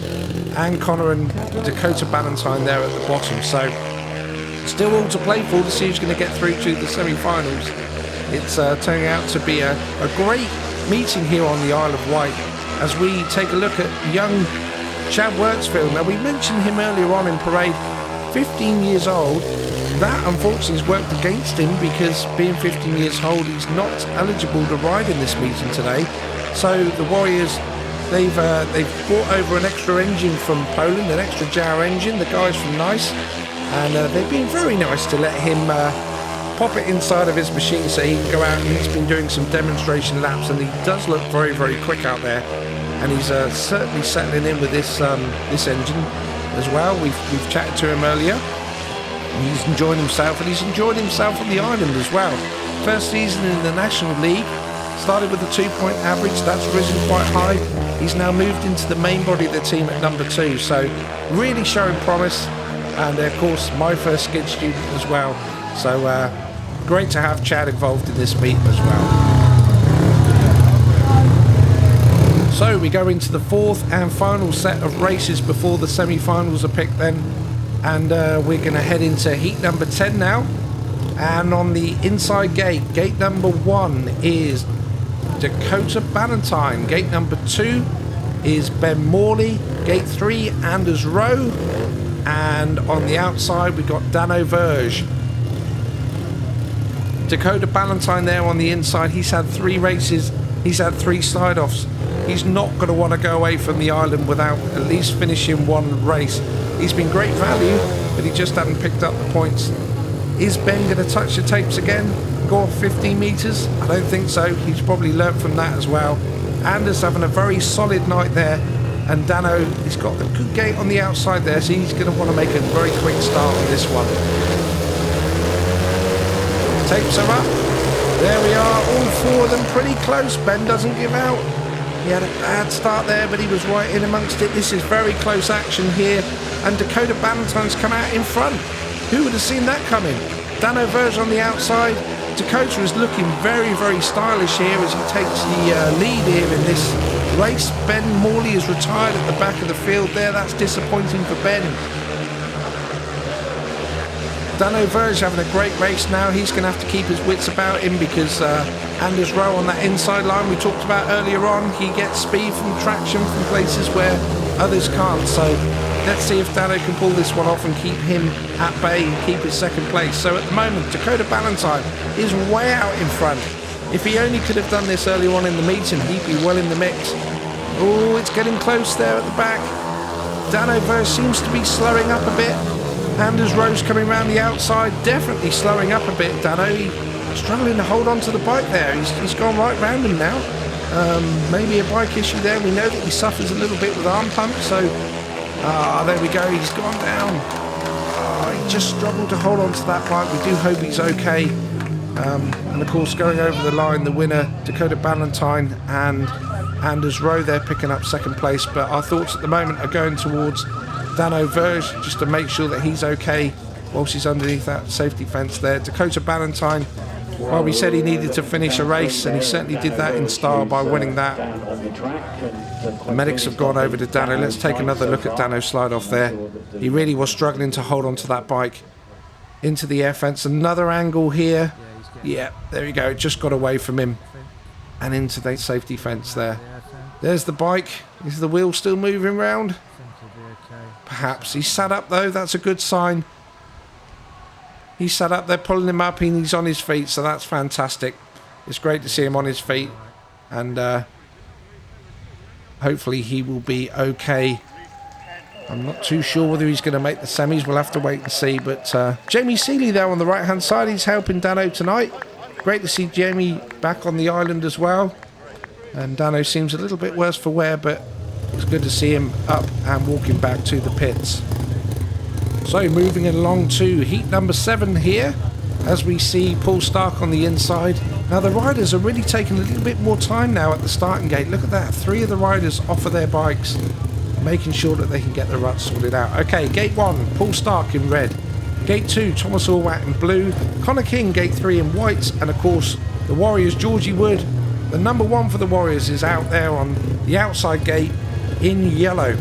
and Connor and Dakota Ballantyne there at the bottom. So still all to play for to see who's going to get through to the semi-finals. It's turning out to be a great meeting here on the Isle of Wight as we take a look at young Chad Wirtzfeld. Now, we mentioned him earlier on in parade, 15 years old. That unfortunately has worked against him because being 15 years old, he's not eligible to ride in this meeting today. So the Warriors, they've brought over an extra engine from Poland, an extra Jar engine, the guys from Nice, and they've been very nice to let him pop it inside of his machine so he can go out, and he's been doing some demonstration laps, and he does look very, very quick out there, and he's certainly settling in with this engine as well. We've chatted to him earlier. He's enjoying himself, and he's enjoyed himself on the island as well. First season in the National League, started with a 2-point average, that's risen quite high. He's now moved into the main body of the team at number 2, so really showing promise, and of course my first skid student as well. So great to have Chad involved in this meet as well. So we go into the 4th and final set of races before the semi-finals are picked then. And we're going to head into heat number 10 now. And on the inside gate number 1 is Dakota Ballantyne. Gate number 2 is Ben Morley. Gate 3, Anders Rowe. And on the outside, we've got Danno Verge. Dakota Ballantyne there on the inside. He's had 3 races. He's had 3 slide-offs. He's not going to want to go away from the island without at least finishing 1 race. He's been great value, but he just hadn't picked up the points. Is Ben going to touch the tapes again? Go off 15 metres? I don't think so. He's probably learnt from that as well. Anders having a very solid night there. And Danno, he's got the good gate on the outside there, so he's going to want to make a very quick start on this one. Tapes are up. There we are, all 4 of them pretty close. Ben doesn't give out. He had a bad start there, but he was right in amongst it. This is very close action here. And Dakota Ballantyne's come out in front. Who would have seen that coming? Danno Verge on the outside. Dakota is looking very, very stylish here as he takes the lead here in this race. Ben Morley is retired at the back of the field there. That's disappointing for Ben. Danno Verge having a great race now. He's going to have to keep his wits about him because Anders Rowe on that inside line we talked about earlier on, he gets speed from traction from places where others can't. So let's see if Danno can pull this one off and keep him at bay and keep his 2nd place. So at the moment, Dakota Ballantyne is way out in front. If he only could have done this earlier on in the meeting, he'd be well in the mix. Oh, it's getting close there at the back. Danno Verge seems to be slowing up a bit. Anders Rowe's coming around the outside, definitely slowing up a bit. Danno, he's struggling to hold on to the bike there. He's gone right round him now. Maybe a bike issue there. We know that he suffers a little bit with arm pump, so there we go, he's gone down. He just struggled to hold on to that bike. We do hope he's okay. And of course, going over the line, the winner, Dakota Ballantyne and Anders Rowe, they're picking up 2nd place. But our thoughts at the moment are going towards Danno Verge, just to make sure that he's okay whilst he's underneath that safety fence there. Dakota Ballantyne, well, we said he needed to finish a race, and he certainly did that in style by winning that. The medics have gone over to Danno. Let's take another look at Danno slide off there. He really was struggling to hold on to that bike. Into the air fence, another angle here. Yeah, there you go, it just got away from him. And into the safety fence there. There's the bike. Is the wheel still moving round? Perhaps. He's sat up though, that's a good sign. He's sat up, they're pulling him up and he's on his feet, so that's fantastic. It's great to see him on his feet, and hopefully he will be okay. I'm not too sure whether he's going to make the semis, we'll have to wait and see, but Jamie Seeley there on the right hand side, he's helping Danno tonight. Great to see Jamie back on the island as well, and Danno seems a little bit worse for wear, but it's good to see him up and walking back to the pits. So moving along to heat number 7 here, as we see Paul Starke on the inside. Now the riders are really taking a little bit more time now at the starting gate. Look at that, 3 of the riders off of their bikes, making sure that they can get the ruts sorted out. Okay, gate 1, Paul Starke in red. Gate 2, Tomasz Orwat in blue. Connor King, gate 3 in white. And of course, the Warriors, Georgie Wood. The number 1 for the Warriors is out there on the outside gate in yellow.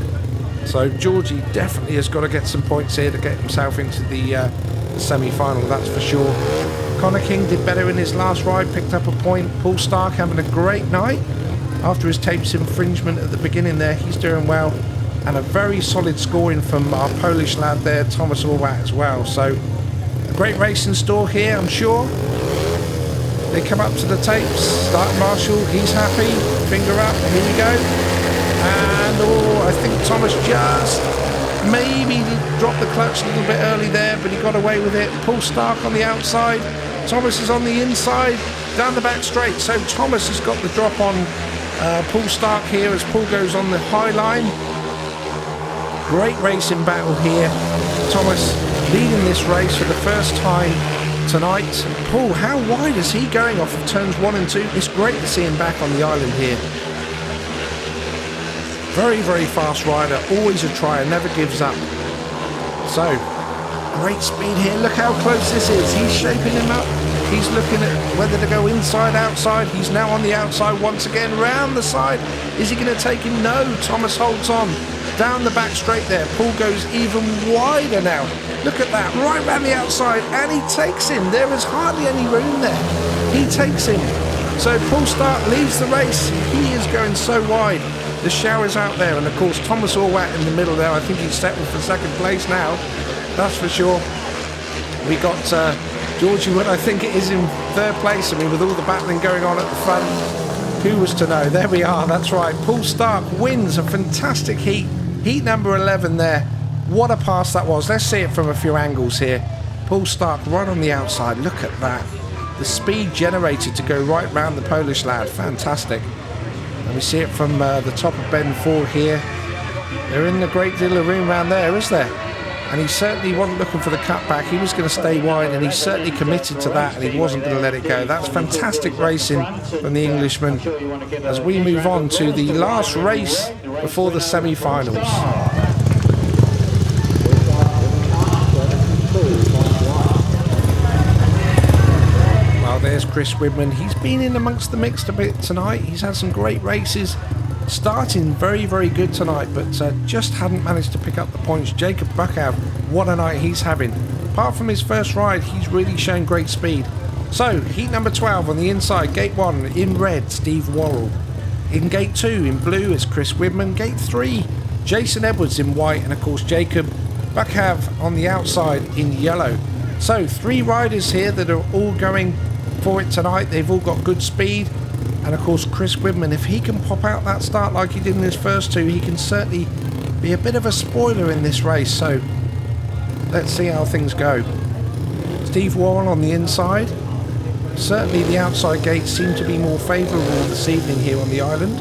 So Georgie definitely has got to get some points here to get himself into the semi-final, that's for sure. Connor King did better in his last ride, picked up a point. Paul Starke having a great night after his tapes infringement at the beginning there. He's doing well, and a very solid scoring from our Polish lad there, Tomasz Orwat, as well. So a great race in store here, I'm sure. They come up to the tapes. Start Marshall, he's happy. Finger up, here we go. And I think Thomas just maybe dropped the clutch a little bit early there, but he got away with it. Paul Starke on the outside. Thomas is on the inside, down the back straight. So Thomas has got the drop on Paul Starke here as Paul goes on the high line. Great racing battle here. Thomas leading this race for the first time tonight. Paul, how wide is he going off of turns 1 and 2? It's great to see him back on the island here. Very, very fast rider, always a tryer, never gives up. So, great speed here. Look how close this is. He's shaping him up. He's looking at whether to go inside, outside. He's now on the outside once again, round the side. Is he going to take him? No. Thomas holds on. Down the back straight there. Paul goes even wider now. Look at that, right round the outside, and he takes him. There is hardly any room there. He takes him. So Paul Starke leads the race. He is going so wide. The shower's out there, and of course Tomasz Orwat in the middle there. I think he's settled for second place now, that's for sure. We got Georgie Wood, I think it is in third place. I mean, with all the battling going on at the front, who was to know? There we are, that's right. Paul Starke wins a fantastic heat. Heat number 11 there. What a pass that was. Let's see it from a few angles here. Paul Starke right on the outside. Look at that. The speed generated to go right round the Polish lad. Fantastic. And we see it from the top of bend 4 here. There isn't a great deal of room around there, is there? And he certainly wasn't looking for the cutback. He was going to stay wide, and he certainly committed to that, and he wasn't going to let it go. That's fantastic racing from the Englishman as we move on to the last race before the semi-finals. There's Chris Widman. He's been in amongst the mix a bit tonight. He's had some great races, starting very, very good tonight, but just hadn't managed to pick up the points. Jacob Bukhave, what a night he's having. Apart from his first ride, he's really shown great speed. So, heat number 12 on the inside, gate 1 in red, Steve Worrall. In gate 2 in blue is Chris Widman. Gate 3, Jason Edwards in white, and of course Jacob Bukhave on the outside in yellow. So, 3 riders here that are all going for it tonight. They've all got good speed, and of course Chris Widman, if he can pop out that start like he did in his first 2, he can certainly be a bit of a spoiler in this race. So let's see how things go. Steve Worrall on the inside. Certainly the outside gates seem to be more favourable this evening here on the island.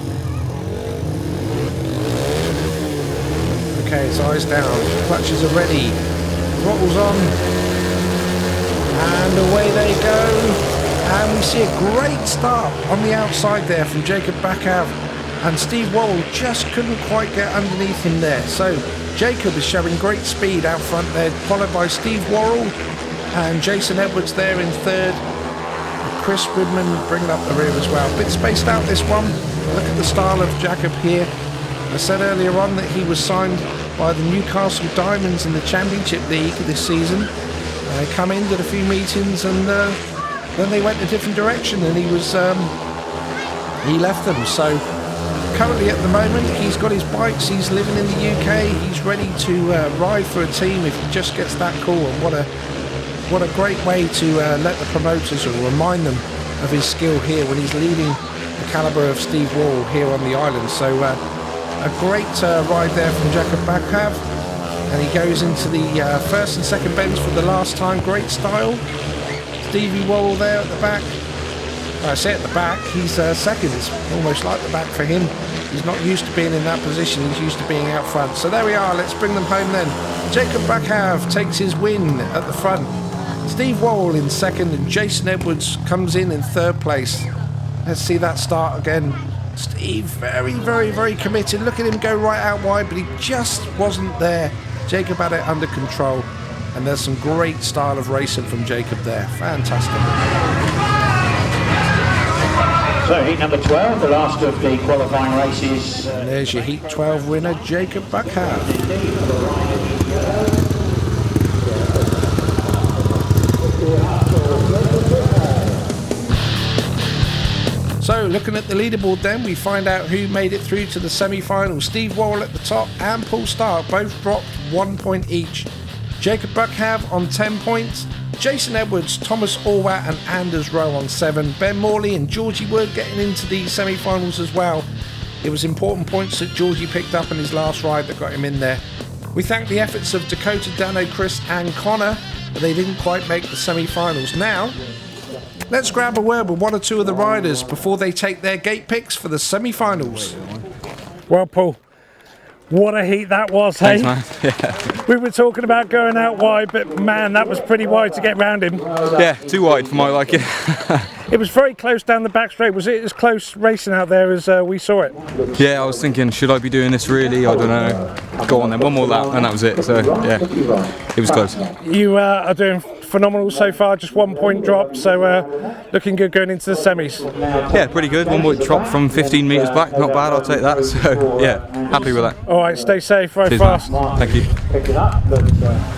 Okay, his eyes down, clutches are ready, throttles on, and away they go. And we see a great start on the outside there from Jacob Bukhave, and Steve Worrall just couldn't quite get underneath him there. So Jacob is showing great speed out front there, followed by Steve Worrall and Jason Edwards there in third. And Chris Widman bringing up the rear as well. A bit spaced out this one. Look at the style of Jacob here. I said earlier on that he was signed by the Newcastle Diamonds in the Championship League this season. They come in, did a few meetings, and then they went a different direction, and he left them. So currently at the moment, he's got his bikes, he's living in the UK, he's ready to ride for a team if he just gets that call. And what a great way to let the promoters or remind them of his skill here when he's leading the calibre of Steve Worrall here on the island. So a great ride there from Jakob Bukhave, and he goes into the first and second bends for the last time. Great style. Stevie Worrall there at the back. I say at the back, he's second. It's almost like the back for him. He's not used to being in that position, he's used to being out front. So there we are, let's bring them home then. Jakob Bukhave takes his win at the front. Steve Worrall in second, and Jason Edwards comes in third place. Let's see that start again. Steve, very, very, very committed. Look at him go right out wide, but he just wasn't there. Jakob had it under control, and there's some great style of racing from Jakob there. Fantastic. So heat number 12, the last of the qualifying races. And there's your heat 12 winner, Jakob Bukhave. So looking at the leaderboard then, we find out who made it through to the semi-finals. Steve Worrall at the top and Paul Starke both dropped 1 point each. Jakob Bukhave on 10 points. Jason Edwards, Tomasz Orwat and Anders Rowe on 7. Ben Morley and Georgie Wood getting into the semi-finals as well. It was important points that Georgie picked up in his last ride that got him in there. We thank the efforts of Dakota, Danno, Chris and Connor, but they didn't quite make the semi-finals. Now, let's grab a word with one or two of the riders before they take their gate picks for the semi-finals. Well, Paul, what a heat that was, Thanks, hey? man. Yeah. We were talking about going out wide, but man, that was pretty wide to get round him. Yeah, too wide for my liking. It was very close down the back straight. Was it as close racing out there as we saw it? Yeah, I was thinking, should I be doing this really? I don't know. Go on then, one more lap, and that was it. So yeah, it was close. You are doing phenomenal so far, just 1 point drop, so looking good going into the semis. Yeah, pretty good. 1 point drop from 15 metres back, not bad, I'll take that. So yeah, happy with that. All right, stay safe, ride Cheers, fast. man. Thank you.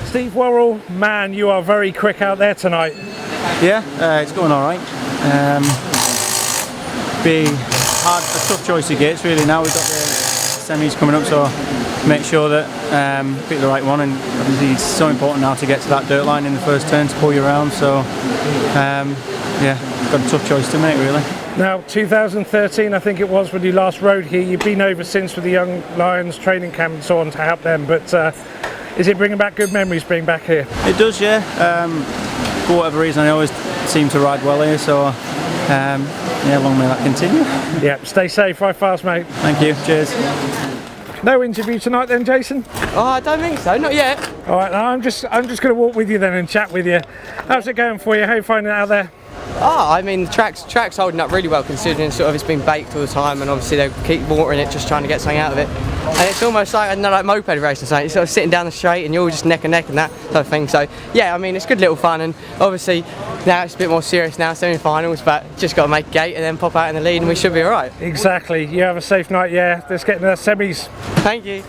Steve Worrall, man, you are very quick out there tonight. Yeah, it's going all right. Be hard, a tough choice of gates really. Now we've got the semis coming up, so make sure that pick the right one, and obviously it's so important now to get to that dirt line in the first turn to pull you around. So yeah, got a tough choice to make really. Now 2013 I think it was when you last rode here. You've been over since with the Young Lions training camp and so on to help them, but is it bringing back good memories being back here? It does, yeah. For whatever reason I always seem to ride well here, so yeah, long may that continue. Yeah, stay safe, ride fast mate. Thank you, cheers. No interview tonight then, Jason? Oh, I don't think so, not yet. All right, now I'm just going to walk with you then and chat with you. How's it going for you? How are you finding it out there? Oh, I mean, the track's holding up really well considering sort of it's been baked all the time, and obviously they keep watering it, just trying to get something out of it. And it's almost like, I don't know, like moped racing, so you're sort of sitting down the straight and you're all just neck and neck and that type of thing. So yeah, I mean, it's good little fun, and obviously now it's a bit more serious now, semi-finals, but just got to make a gate and then pop out in the lead and we should be all right. Exactly. You have a safe night, yeah. Let's get into the semis. Thank you.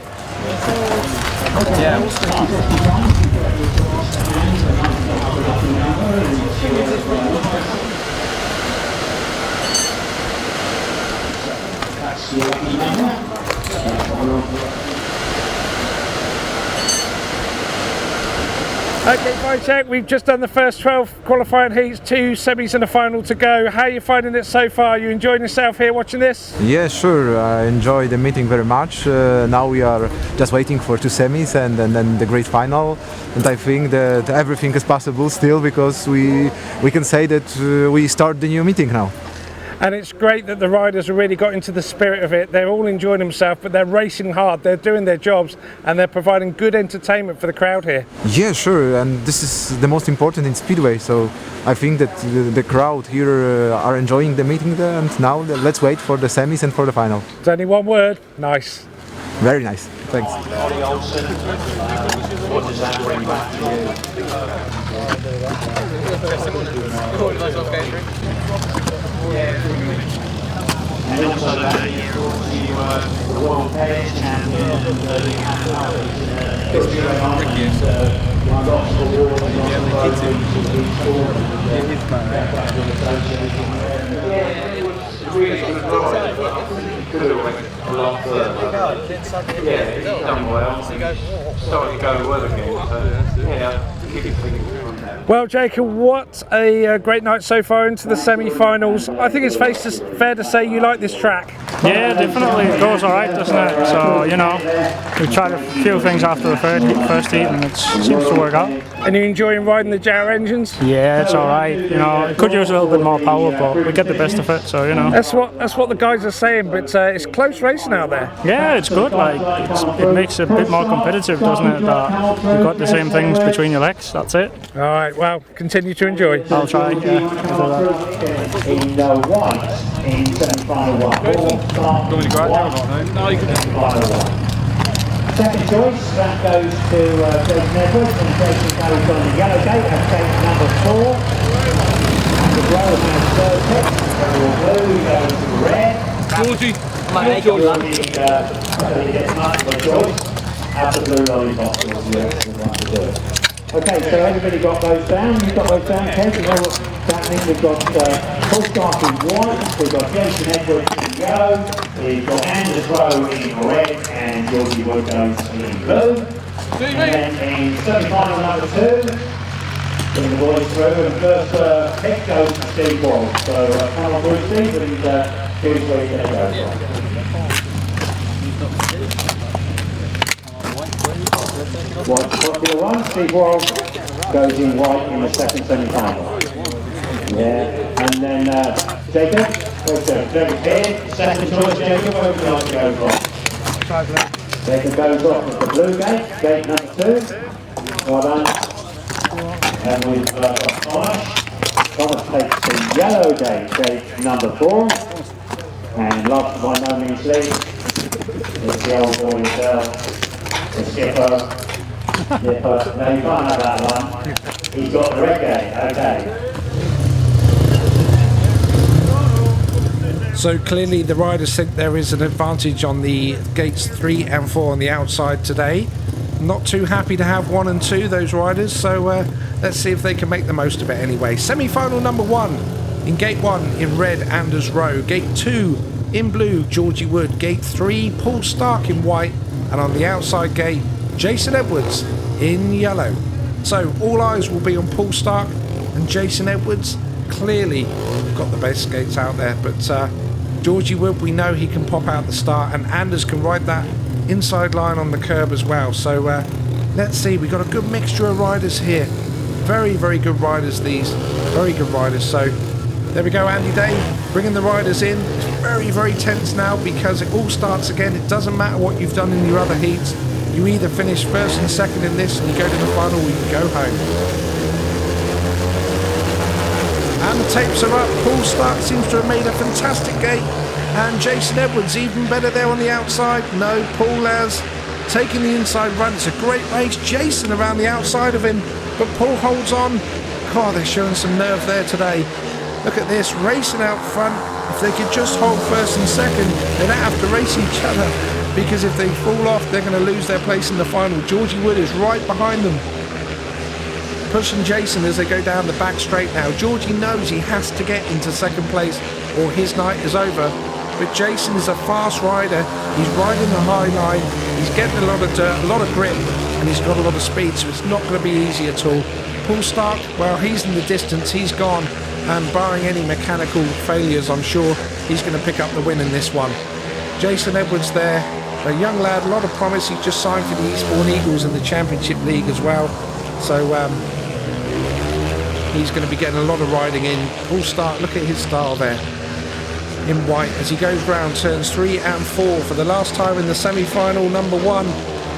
Okay, Wojciech, we've just done the first 12 qualifying heats, 2 semis and a final to go. How are you finding it so far? Are you enjoying yourself here watching this? Yeah, sure. I enjoy the meeting very much. Now we are just waiting for 2 semis and then the great final. And I think that everything is possible still, because we can say that we start the new meeting now. And it's great that the riders have really got into the spirit of it. They're all enjoying themselves, but they're racing hard. They're doing their jobs, and they're providing good entertainment for the crowd here. Yeah, sure. And this is the most important in Speedway. So I think that the crowd here are enjoying the meeting there. And now let's wait for the semis and for the final. There's only one word: nice. Very nice. Thanks. What does that bring back to and also that year brought to you the World Pairs Champion and the Gospel Award. could have went a lot further. Yeah, he's done well. Started going well again. So, yeah, keep it from there. Well, Jacob, what a great night so far into the semi-finals. I think it's fair to say you like this track. Yeah, definitely. It goes alright, doesn't it? So, you know, we tried a few things after the first heat and it seems to work out. And you enjoying riding the Jar engines? Yeah, it's alright. You know, it could use a little bit more power, but we get the best of it, so, you know. That's what the guys are saying, but it's close racing out there. Yeah, it's good. Like, it makes it a bit more competitive, doesn't it? That you've got the same things between your legs, that's it. Alright, well, continue to enjoy. I'll try, yeah. In white, in semi-final one. Going to go out there or not? No, you can Second choice, that goes to Jason Edwards, and Jason goes on the yellow gate, that's gate number 4. And the Rowe has third pick, blue goes to red. Georgie. So he gets multiple choice, have the blue lollipop was the one to do it. Okay, so everybody got those down, you've got those down, Ken, you know what's happening, we've got Paul Starke in white, we've got Jason Edwards in yellow, we've got Anders Rowe in red, and Georgie Wood goes in blue. And then in semi-final number 2, bring the boys through, and first pick goes to Steve Worrall. So come on through Steve, and here's where you're going to go from. White popular one, Steve Worrall goes in white in the second semi-final. Yeah, and then Jacob, Jacob here, second choice Jacob, where would you like to go from? Jacob goes off with the blue gate, gate number 2. Well done. And we've got Tomasz. Tomasz takes the yellow gate, gate number 4. And last but by no means least, it's the old boy himself, the skipper. No, you can't have that one. He's got the red gate, okay. So clearly the riders think there is an advantage on the gates 3 and 4 on the outside today. Not too happy to have 1 and 2, those riders, so let's see if they can make the most of it anyway. Semi-final number 1 in gate 1 in red, Anders Rowe. Gate 2 in blue, Georgie Wood. Gate 3, Paul Starke in white. And on the outside gate, Jason Edwards in yellow. So all eyes will be on Paul Starke and Jason Edwards. Clearly got the best skates out there, but Georgie Wood, we know he can pop out the start, and Anders can ride that inside line on the curb as well. So let's see, we've got a good mixture of riders here. Very, very good riders these. Very good riders. So there we go, Andy Day bringing the riders in. It's very, very tense now because it all starts again. It doesn't matter what you've done in your other heats. You either finish first and second in this and you go to the final, or you go home. And the tapes are up. Paul Starke seems to have made a fantastic gate. And Jason Edwards even better there on the outside. No, Paul has taken the inside run. It's a great race. Jason around the outside of him. But Paul holds on. God, they're showing some nerve there today. Look at this, racing out front. If they could just hold first and second, they don't have to race each other. Because if they fall off, they're going to lose their place in the final. Georgie Wood is right behind them, pushing Jason as they go down the back straight now. Georgie knows he has to get into second place or his night is over. But Jason is a fast rider. He's riding the high line. He's getting a lot of dirt, a lot of grip, and he's got a lot of speed, so it's not going to be easy at all. Paul Starke, well, he's in the distance. He's gone. And barring any mechanical failures, I'm sure he's going to pick up the win in this one. Jason Edwards there, a young lad, a lot of promise. He's just signed for the Eastbourne Eagles in the Championship League as well. So he's going to be getting a lot of riding in. Paul Starke, look at his style there in white as he goes round turns 3 and 4 for the last time in the semi-final number 1,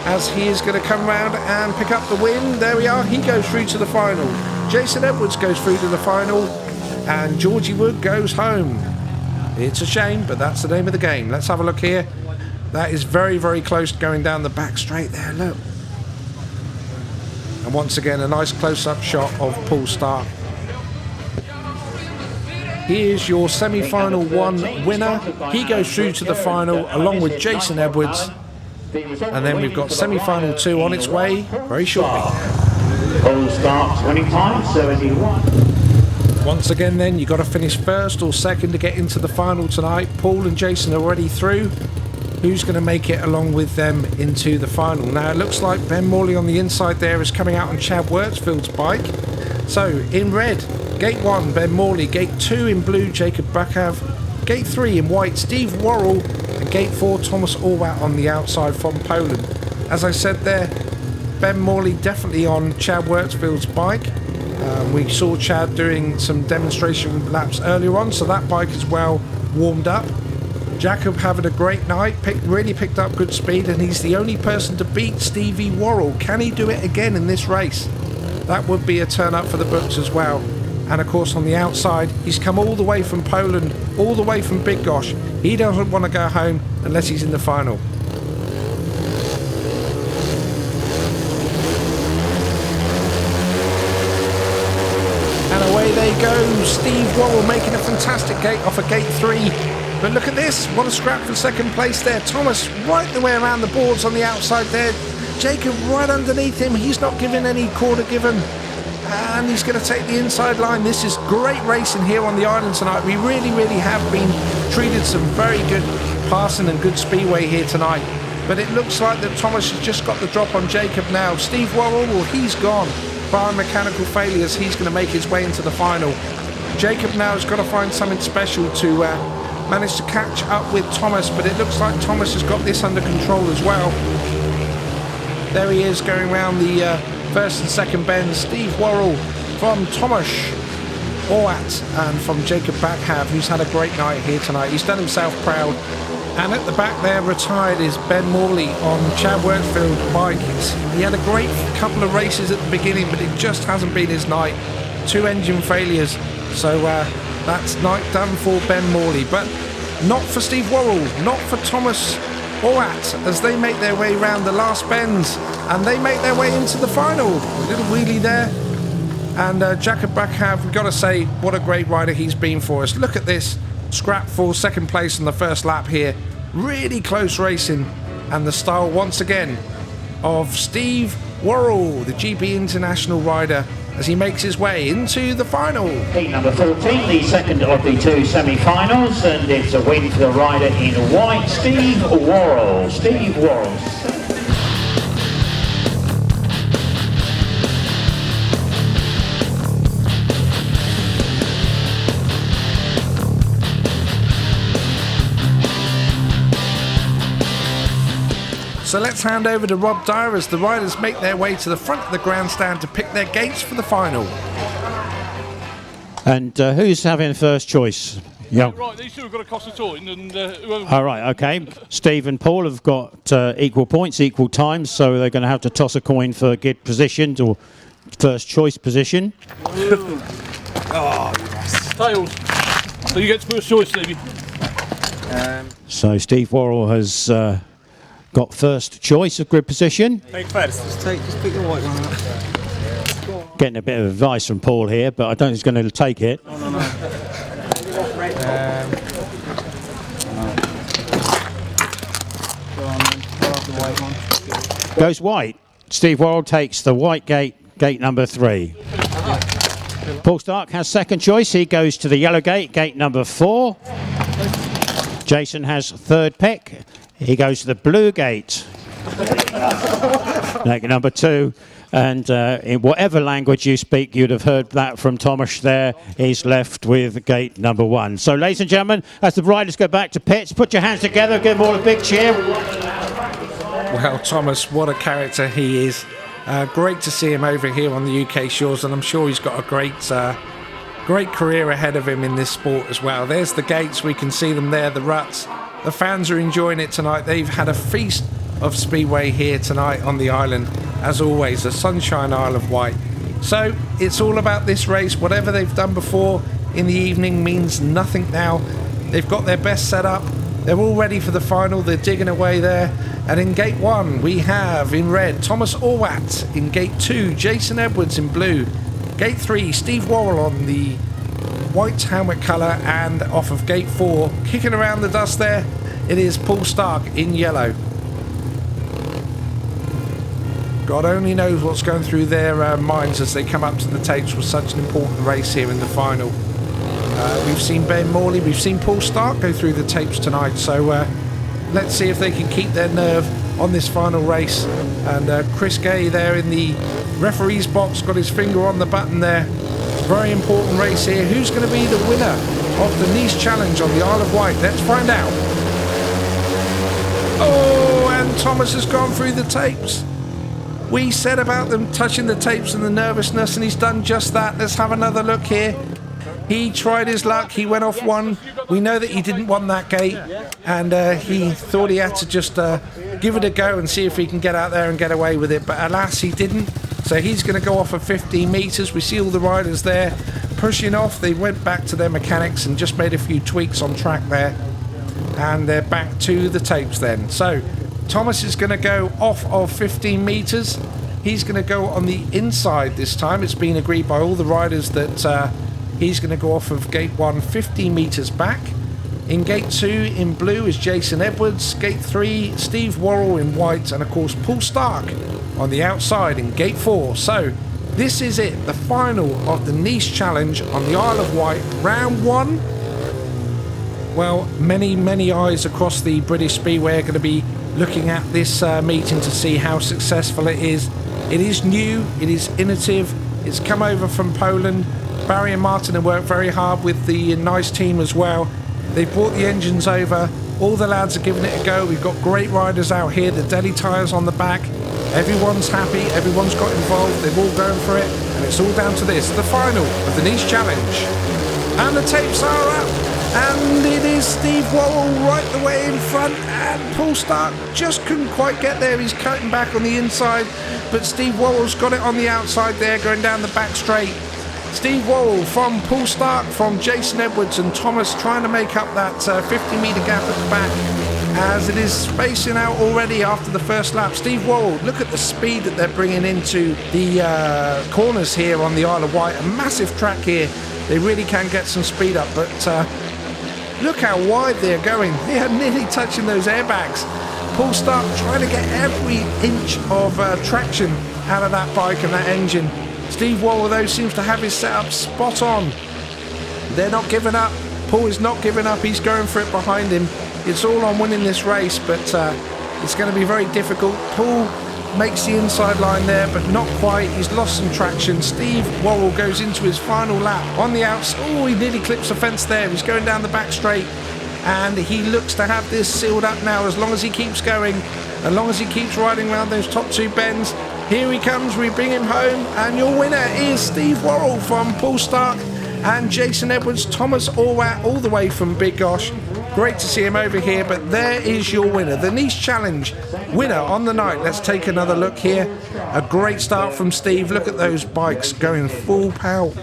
as he is going to come round and pick up the win. There we are, he goes through to the final. Jason Edwards goes through to the final, and Georgie Wood goes home. It's a shame, but that's the name of the game. Let's have a look here. That is very, very close to going down the back straight there, look. And once again, a nice close-up shot of Paul Starke. Here's your semi-final 1 winner. He goes through to the final along with Jason Edwards. And then we've got semi-final 2 on its way very shortly. Paul Starke's winning time, 71. Once again then, you've got to finish first or second to get into the final tonight. Paul and Jason are already through. Who's going to make it along with them into the final? Now it looks like Ben Morley on the inside there is coming out on Chad Wirtzfeld's bike. So in red, gate 1 Ben Morley, gate 2 in blue Jacob Bukhave, gate 3 in white Steve Worrall, and gate 4 Tomasz Orwat on the outside from Poland. As I said there, Ben Morley definitely on Chad Wirtzfeld's bike. We saw Chad doing some demonstration laps earlier on, so that bike is well warmed up. Jacob having a great night, really picked up good speed, and he's the only person to beat Stevie Worrall. Can he do it again in this race? That would be a turn up for the books as well. And of course on the outside, he's come all the way from Poland, all the way from Bydgoszcz. He doesn't want to go home unless he's in the final. And away they go, Steve Worrall making a fantastic gate off of gate 3. But look at this, what a scrap for second place there. Thomas right the way around the boards on the outside there. Jacob right underneath him, he's not giving any quarter given. And he's going to take the inside line. This is great racing here on the island tonight. We really have been treated some very good passing and good speedway here tonight. But it looks like that Thomas has just got the drop on Jacob now. Steve Worrall, well, he's gone. Barring mechanical failures, he's going to make his way into the final. Jacob now has got to find something special to manage to catch up with Thomas, but it looks like Thomas has got this under control as well. There he is going around the first and second bends. Steve Worrall from Tomasz Orwat and from Jacob Bukhave, who's had a great night here tonight. He's done himself proud. And at the back there, retired, is Ben Morley on Chad Wirtzfeld's bike. He had a great couple of races at the beginning, but it just hasn't been his night. 2 engine failures. So that's night done for Ben Morley. But not for Steve Worrall, not for Tomasz Orwat, as they make their way round the last bends. And they make their way into the final. A little wheelie there. And Jacob Bukhave, we've got to say, what a great rider he's been for us. Look at this. Scrap for second place on the first lap here. Really close racing, and the style once again of Steve Worrall, the GB International rider, as he makes his way into the final. Heat number 14, the second of the 2 semi-finals, and it's a win for the rider in white, Steve Worrall. Steve Worrall. So let's hand over to Rob Dyer as the riders make their way to the front of the grandstand to pick their gates for the final. And who's having first choice? Yeah. Right, these two have got a cost of toy, and whoever... All right, okay. Steve and Paul have got equal points, equal times, so they're going to have to toss a coin for get positioned or first choice position. Oh, yes. Tails. So you get first choice, Stevie. So Steve Worrall has got first choice of grid position. Take first. Just pick the white one up. Getting a bit of advice from Paul here, but I don't think he's going to take it. Goes white. Steve Worrall takes the white gate, gate number 3. Paul Starke has second choice. He goes to the yellow gate, gate number 4. Jason has third pick. He goes to the blue gate, gate number 2. And in whatever language you speak, you'd have heard that from Tomasz there. He's left with gate number 1. So, ladies and gentlemen, as the riders go back to pits, put your hands together, give them all a big cheer. Well, Tomasz, what a character he is. Great to see him over here on the UK shores, and I'm sure he's got a great career ahead of him in this sport as well. There's the gates, we can see them there, the ruts. The fans are enjoying it tonight. They've had a feast of speedway here tonight on the island. As always, the Sunshine Isle of Wight. So it's all about this race. Whatever they've done before in the evening means nothing now. They've got their best set up. They're all ready for the final. They're digging away there. And in gate 1 we have in red Tomasz Orwat. In gate 2 Jason Edwards in blue. Gate 3 Steve Worrall on the white helmet colour, and off of gate 4 kicking around the dust there it is Paul Starke in yellow. God only knows what's going through their minds as they come up to the tapes for such an important race here in the final. We've seen Ben Morley, we've seen Paul Starke go through the tapes tonight, so let's see if they can keep their nerve on this final race. And Chris Gay there in the referee's box, got his finger on the button there. Very important race here. Who's going to be the winner of the Nice Challenge on the Isle of Wight? Let's find out. Oh, and Thomas has gone through the tapes. We said about them touching the tapes and the nervousness, and he's done just that. Let's have another look here. He tried his luck. He went off one. We know that he didn't want that gate, and he thought he had to just give it a go and see if he can get out there and get away with it. But alas, he didn't. So he's going to go off at 15 metres. We see all the riders there pushing off. They went back to their mechanics and just made a few tweaks on track there. And they're back to the tapes then. So Thomas is going to go off of 15 metres. He's going to go on the inside this time. It's been agreed by all the riders that he's going to go off of gate 1 15 metres back. In gate 2 in blue is Jason Edwards. Gate 3, Steve Worrall in white. And of course Paul Starke on the outside in gate 4. So this is it, the final of the Nice Challenge on the Isle of Wight, round 1. Well, many eyes across the British Speedway are going to be looking at this meeting to see how successful it is. It is new, it is innovative, it's come over from Poland. Barry and Martin have worked very hard with the Nice team as well. They've brought the engines over, all the lads are giving it a go. We've got great riders out here, the Deli tyres on the back. Everyone's happy, everyone's got involved, they've all going for it, and it's all down to this, the final of the Nice Challenge. And the tapes are up, and it is Steve Worrall right the way in front, and Paul Starke just couldn't quite get there. He's cutting back on the inside, but Steve Worrall's got it on the outside there, going down the back straight. Steve Worrall from Paul Starke, from Jason Edwards and Thomas, trying to make up that 50-metre gap at the back, as it is spacing out already after the first lap. Steve Worrall, look at the speed that they're bringing into the corners here on the Isle of Wight. A massive track here. They really can get some speed up, but look how wide they're going. They are nearly touching those airbags. Paul Starke trying to get every inch of traction out of that bike and that engine. Steve Worrall, though, seems to have his setup spot on. They're not giving up. Paul is not giving up. He's going for it behind him. It's all on winning this race, but it's going to be very difficult. Paul makes the inside line there, but not quite. He's lost some traction. Steve Worrall goes into his final lap on the outside. Oh, he nearly clips the fence there. He's going down the back straight, and he looks to have this sealed up now as long as he keeps going, as long as he keeps riding around those top 2 bends. Here he comes, we bring him home, and your winner is Steve Worrall from Paul Starke and Jason Edwards, Tomasz Orwat all the way from Big Gosh. Great to see him over here, but there is your winner, the Nice Challenge winner on the night. Let's take another look here. A great start from Steve. Look at those bikes going full power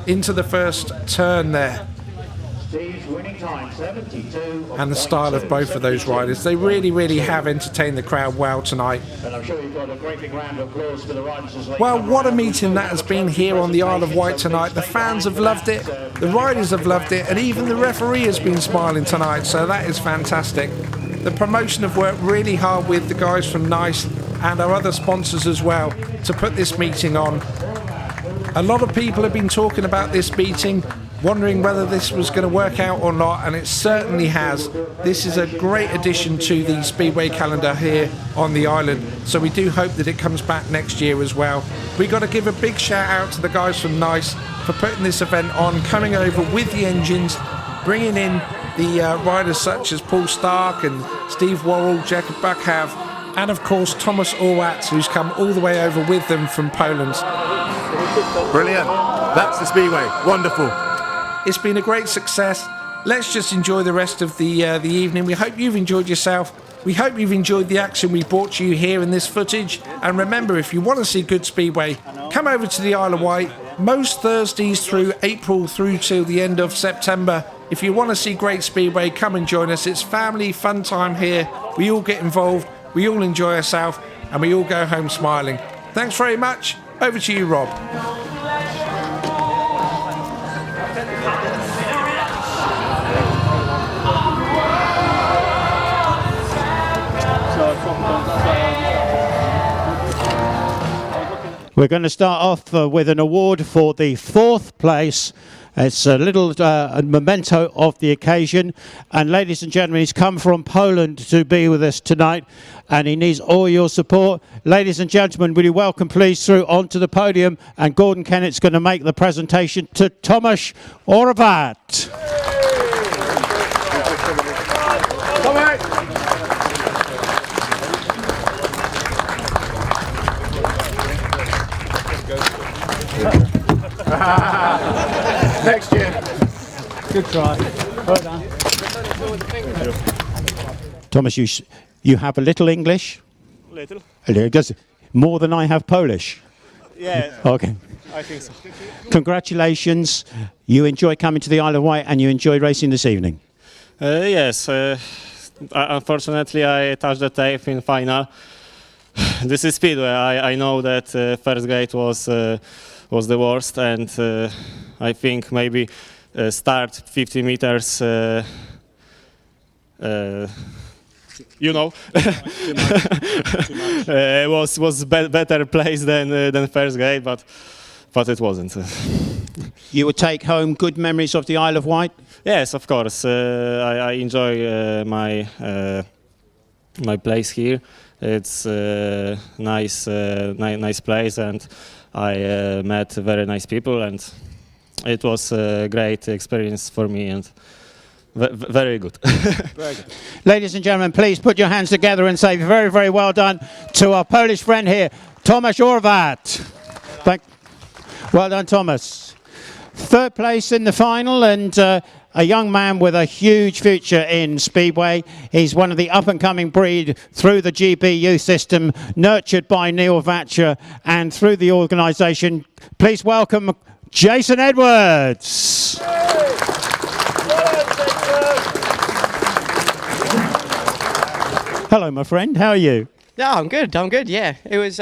into the first turn there. And the style of both of those riders, they really have entertained the crowd well tonight. Well, what a meeting that has been here on the Isle of Wight tonight. The fans have loved it, the riders have loved it, and even the referee has been smiling tonight, so that is fantastic. The promotion have worked really hard with the guys from Nice and our other sponsors as well to put this meeting on. A lot of people have been talking about this meeting, wondering whether this was going to work out or not, and it certainly has. This is a great addition to the Speedway calendar here on the island, so we do hope that it comes back next year as well. We got to give a big shout out to the guys from Nice for putting this event on, coming over with the engines, bringing in the riders such as Paul Starke and Steve Worrall, Jacob Bukhave, and of course Tomasz Orwat, who's come all the way over with them from Poland. Brilliant. That's the Speedway. Wonderful. It's been a great success. Let's just enjoy the rest of the evening. We hope you've enjoyed yourself. We hope you've enjoyed the action we brought you here in this footage. And remember, if you want to see good Speedway, come over to the Isle of Wight most Thursdays through April through till the end of September. If you want to see great Speedway, come and join us. It's family fun time here. We all get involved, we all enjoy ourselves, and we all go home smiling. Thanks very much. Over to you, Rob. We're going to start off with an award for the 4th place. It's a little memento of the occasion. And ladies and gentlemen, he's come from Poland to be with us tonight, and he needs all your support. Ladies and gentlemen, will you welcome please through onto the podium, and Gordon Kennett's going to make the presentation to Tomasz Orwat. Next year. Good try. Well done. Thomas, you have a little English? Little. Does more than I have Polish? Yeah. Okay. I think so. Congratulations. You enjoy coming to the Isle of Wight and you enjoy racing this evening? Yes. Unfortunately, I touched the tape in final. This is Speedway. I know that first gate was the worst, and I think maybe start 50 meters. You know, was better place than first gate, but it wasn't. You would take home good memories of the Isle of Wight? Yes, of course. I enjoy my place here. It's a nice place, and I met very nice people, and it was a great experience for me, and very good. Very good. Ladies and gentlemen, please put your hands together and say very, very well done to our Polish friend here, Tomasz Orwat. Well done, Thomas. 3rd place in the final, and a young man with a huge future in Speedway. He's one of the up-and-coming breed through the GB youth system, nurtured by Neil Vatcher and through the organisation. Please welcome Jason Edwards. Hello, my friend. How are you? Yeah, I'm good, yeah. It was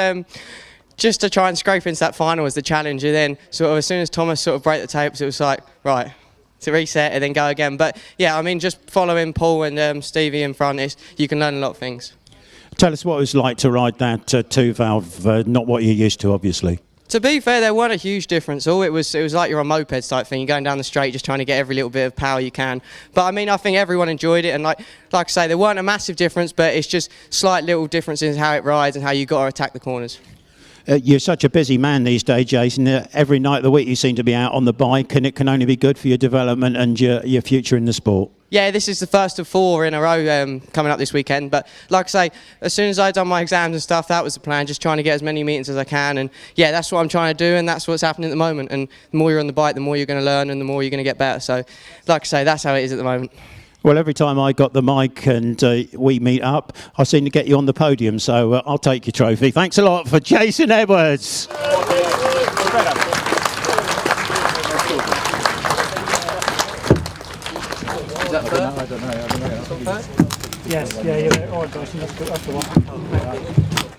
just to try and scrape into that final was the challenge, and then sort of as soon as Thomas sort of broke the tapes, it was like, right, to reset and then go again. But yeah, I mean, just following Paul and Stevie in front, you can learn a lot of things. Tell us what it was like to ride that 2-valve, not what you're used to, obviously. To be fair, there wasn't a huge difference. It was like you're on mopeds type thing. You're going down the straight, just trying to get every little bit of power you can. But I mean, I think everyone enjoyed it, and like I say, there weren't a massive difference, but it's just slight little differences in how it rides and how you got to attack the corners. You're such a busy man these days, Jason. Every night of the week you seem to be out on the bike, and it can only be good for your development and your future in the sport. Yeah, this is the first of 4 in a row coming up this weekend. But like I say, as soon as I'd done my exams and stuff, that was the plan, just trying to get as many meetings as I can. And yeah, that's what I'm trying to do, and that's what's happening at the moment. And the more you're on the bike, the more you're going to learn and the more you're going to get better. So like I say, that's how it is at the moment. Well, every time I got the mic and we meet up, I seem to get you on the podium, so I'll take your trophy. Thanks a lot for Jason Edwards. Yes, yeah. Oh, gosh, that's the one.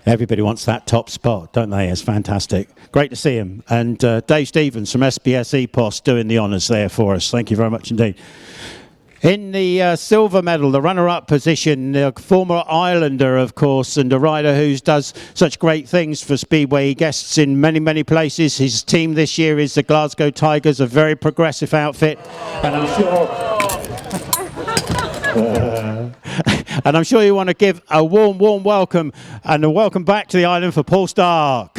Everybody wants that top spot, don't they? It's fantastic. Great to see him. And Dave Stevens from SBS EPOS doing the honours there for us. Thank you very much indeed. In the silver medal, the runner-up position, the former Islander, of course, and a rider who does such great things for Speedway. He guests in many, many places. His team this year is the Glasgow Tigers, a very progressive outfit. And I'm sure you want to give a warm, warm welcome and a welcome back to the island for Paul Starke.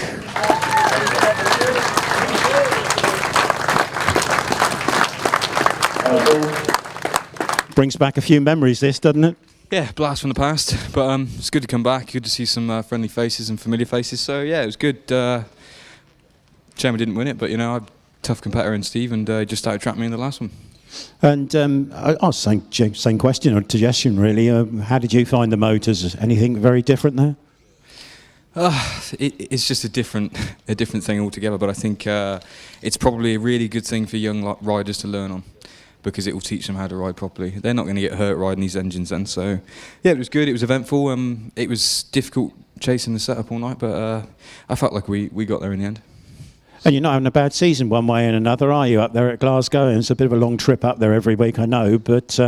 Brings back a few memories, this, doesn't it? Yeah, blast from the past, but it's good to come back. Good to see some friendly faces and familiar faces. So yeah, it was good. Shame we didn't win it, but you know, I'm a tough competitor in Steve, and he just started trapping me in the last one. And same question or suggestion, really. How did you find the motors? Anything very different there? It's just a different thing altogether. But I think it's probably a really good thing for young riders to learn on, because it will teach them how to ride properly. They're not going to get hurt riding these engines then. So yeah, it was good. It was eventful. It was difficult chasing the setup all night, but I felt like we got there in the end. And you're not having a bad season one way and another, are you, up there at Glasgow? And it's a bit of a long trip up there every week, I know, but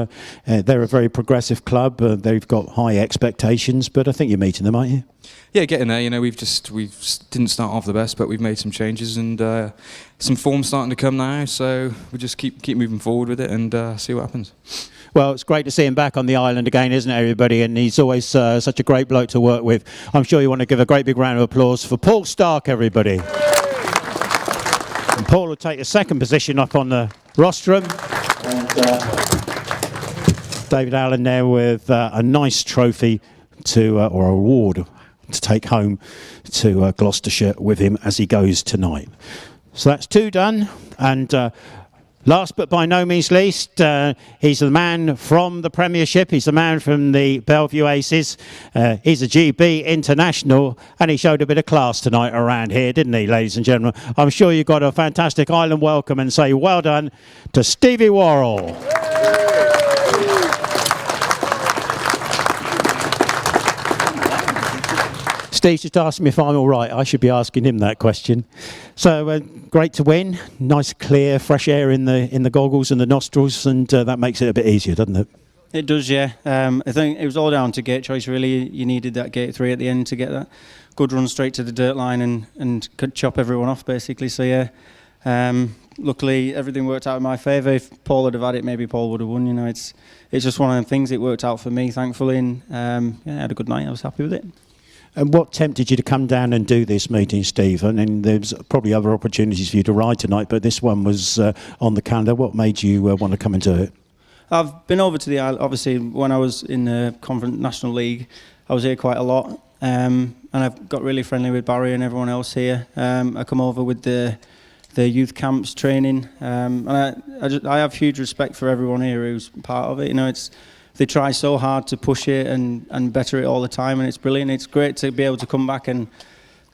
they're a very progressive club. They've got high expectations, but I think you're meeting them, aren't you? Yeah, getting there. You know, we didn't start off the best, but we've made some changes and some form starting to come now. So we just keep moving forward with it and see what happens. Well, it's great to see him back on the island again, isn't it, everybody? And he's always such a great bloke to work with. I'm sure you want to give a great big round of applause for Paul Starke, everybody. And Paul will take the second position up on the rostrum. And David Allen there with a nice trophy or award to take home to Gloucestershire with him as he goes tonight. So that's 2 done. And last but by no means least, he's the man from the Premiership. He's the man from the Bellevue Aces. He's a GB international, and he showed a bit of class tonight around here, didn't he, ladies and gentlemen? I'm sure you got a fantastic island welcome and say well done to Stevie Worrall. Steve just asked me if I'm all right. I should be asking him that question. So great to win. Nice, clear, fresh air in the goggles and the nostrils, and that makes it a bit easier, doesn't it? It does, yeah. I think it was all down to gate choice, really. You needed that gate 3 at the end to get that good run straight to the dirt line and could chop everyone off, basically. So, yeah, luckily everything worked out in my favour. If Paul had have had it, maybe Paul would have won. You know, it's just one of them things. It worked out for me, thankfully, and yeah, I had a good night. I was happy with it. And what tempted you to come down and do this meeting, Steve? I mean, there's probably other opportunities for you to ride tonight, but this one was on the calendar. What made you want to come and do it? I've been over to the Isle. Obviously, when I was in the Conference National League, I was here quite a lot, and I've got really friendly with Barry and everyone else here. I come over with the youth camps training, and I have huge respect for everyone here who's part of it. You know, they try so hard to push it and better it all the time, and it's brilliant. It's great to be able to come back and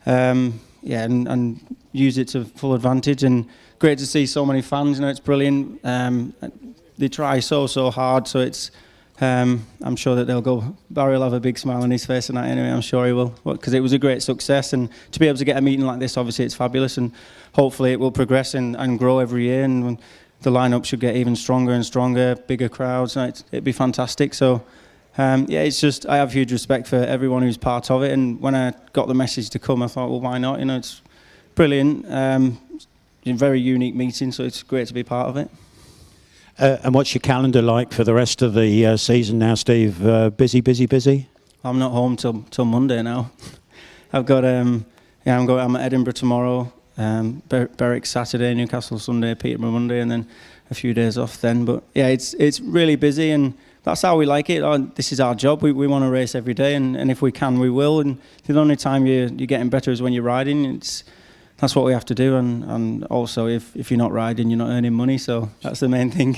and use it to full advantage, and great to see so many fans. You know, it's brilliant. They try so hard, so it's I'm sure that they'll go. Barry will have a big smile on his face tonight anyway, I'm sure he will, because it was a great success, and to be able to get a meeting like this, obviously it's fabulous, and hopefully it will progress and grow every year, and the lineup should get even stronger and stronger, bigger crowds. It'd be fantastic. So, yeah, it's just I have huge respect for everyone who's part of it. And when I got the message to come, I thought, well, why not? You know, it's brilliant. It's a very unique meeting, so it's great to be part of it. And what's your calendar like for the rest of the season now, Steve? Busy? I'm not home till Monday now. I've got I'm at Edinburgh tomorrow. Berwick Saturday, Newcastle Sunday, Peterborough Monday, and then a few days off then. But yeah, it's really busy, and that's how we like it. This is our job. We want to race every day, and if we can, we will. And the only time you're getting better is when you're riding. That's what we have to do, and also if you're not riding, you're not earning money. So that's the main thing.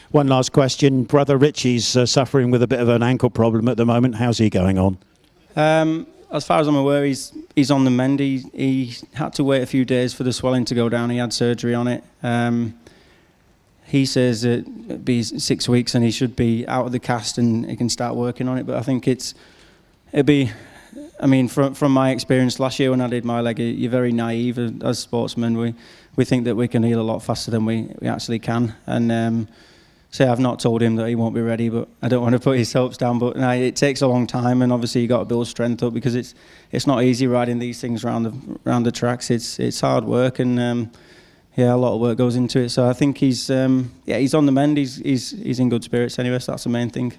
One last question. Brother Richie's suffering with a bit of an ankle problem at the moment. How's he going on? As far as I'm aware, he's on the mend. He had to wait a few days for the swelling to go down. He had surgery on it. He says it'll be 6 weeks and he should be out of the cast and he can start working on it. But I think it'd be. I mean, from my experience last year when I did my leg, you're very naive as sportsmen. We think that we can heal a lot faster than we actually can. And so I've not told him that he won't be ready, but I don't want to put his hopes down. But no, it takes a long time, and obviously you got to build strength up because it's not easy riding these things around the tracks. It's hard work, and yeah, a lot of work goes into it. So I think he's on the mend. He's in good spirits anyway. So that's the main thing.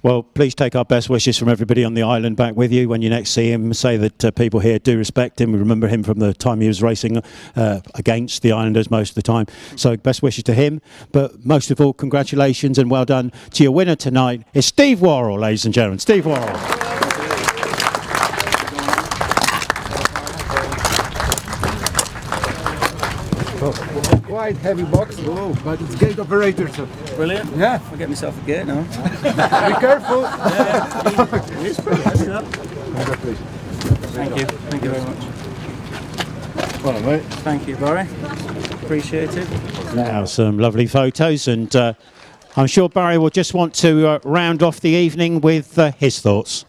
Well, please take our best wishes from everybody on the island back with you when you next see him. Say that people here do respect him. We remember him from the time he was racing against the Islanders most of the time. So best wishes to him. But most of all, congratulations and well done to your winner tonight. It's Steve Worrall, ladies and gentlemen. Steve Worrall. Quite heavy box, but it's gate operator, so brilliant. Yeah, I'll get myself a gate now. Be careful. It is pretty heavy, that. Thank you very much. Well, mate. Thank you, Barry. Appreciate it. Now some lovely photos, and I'm sure Barry will just want to round off the evening with his thoughts.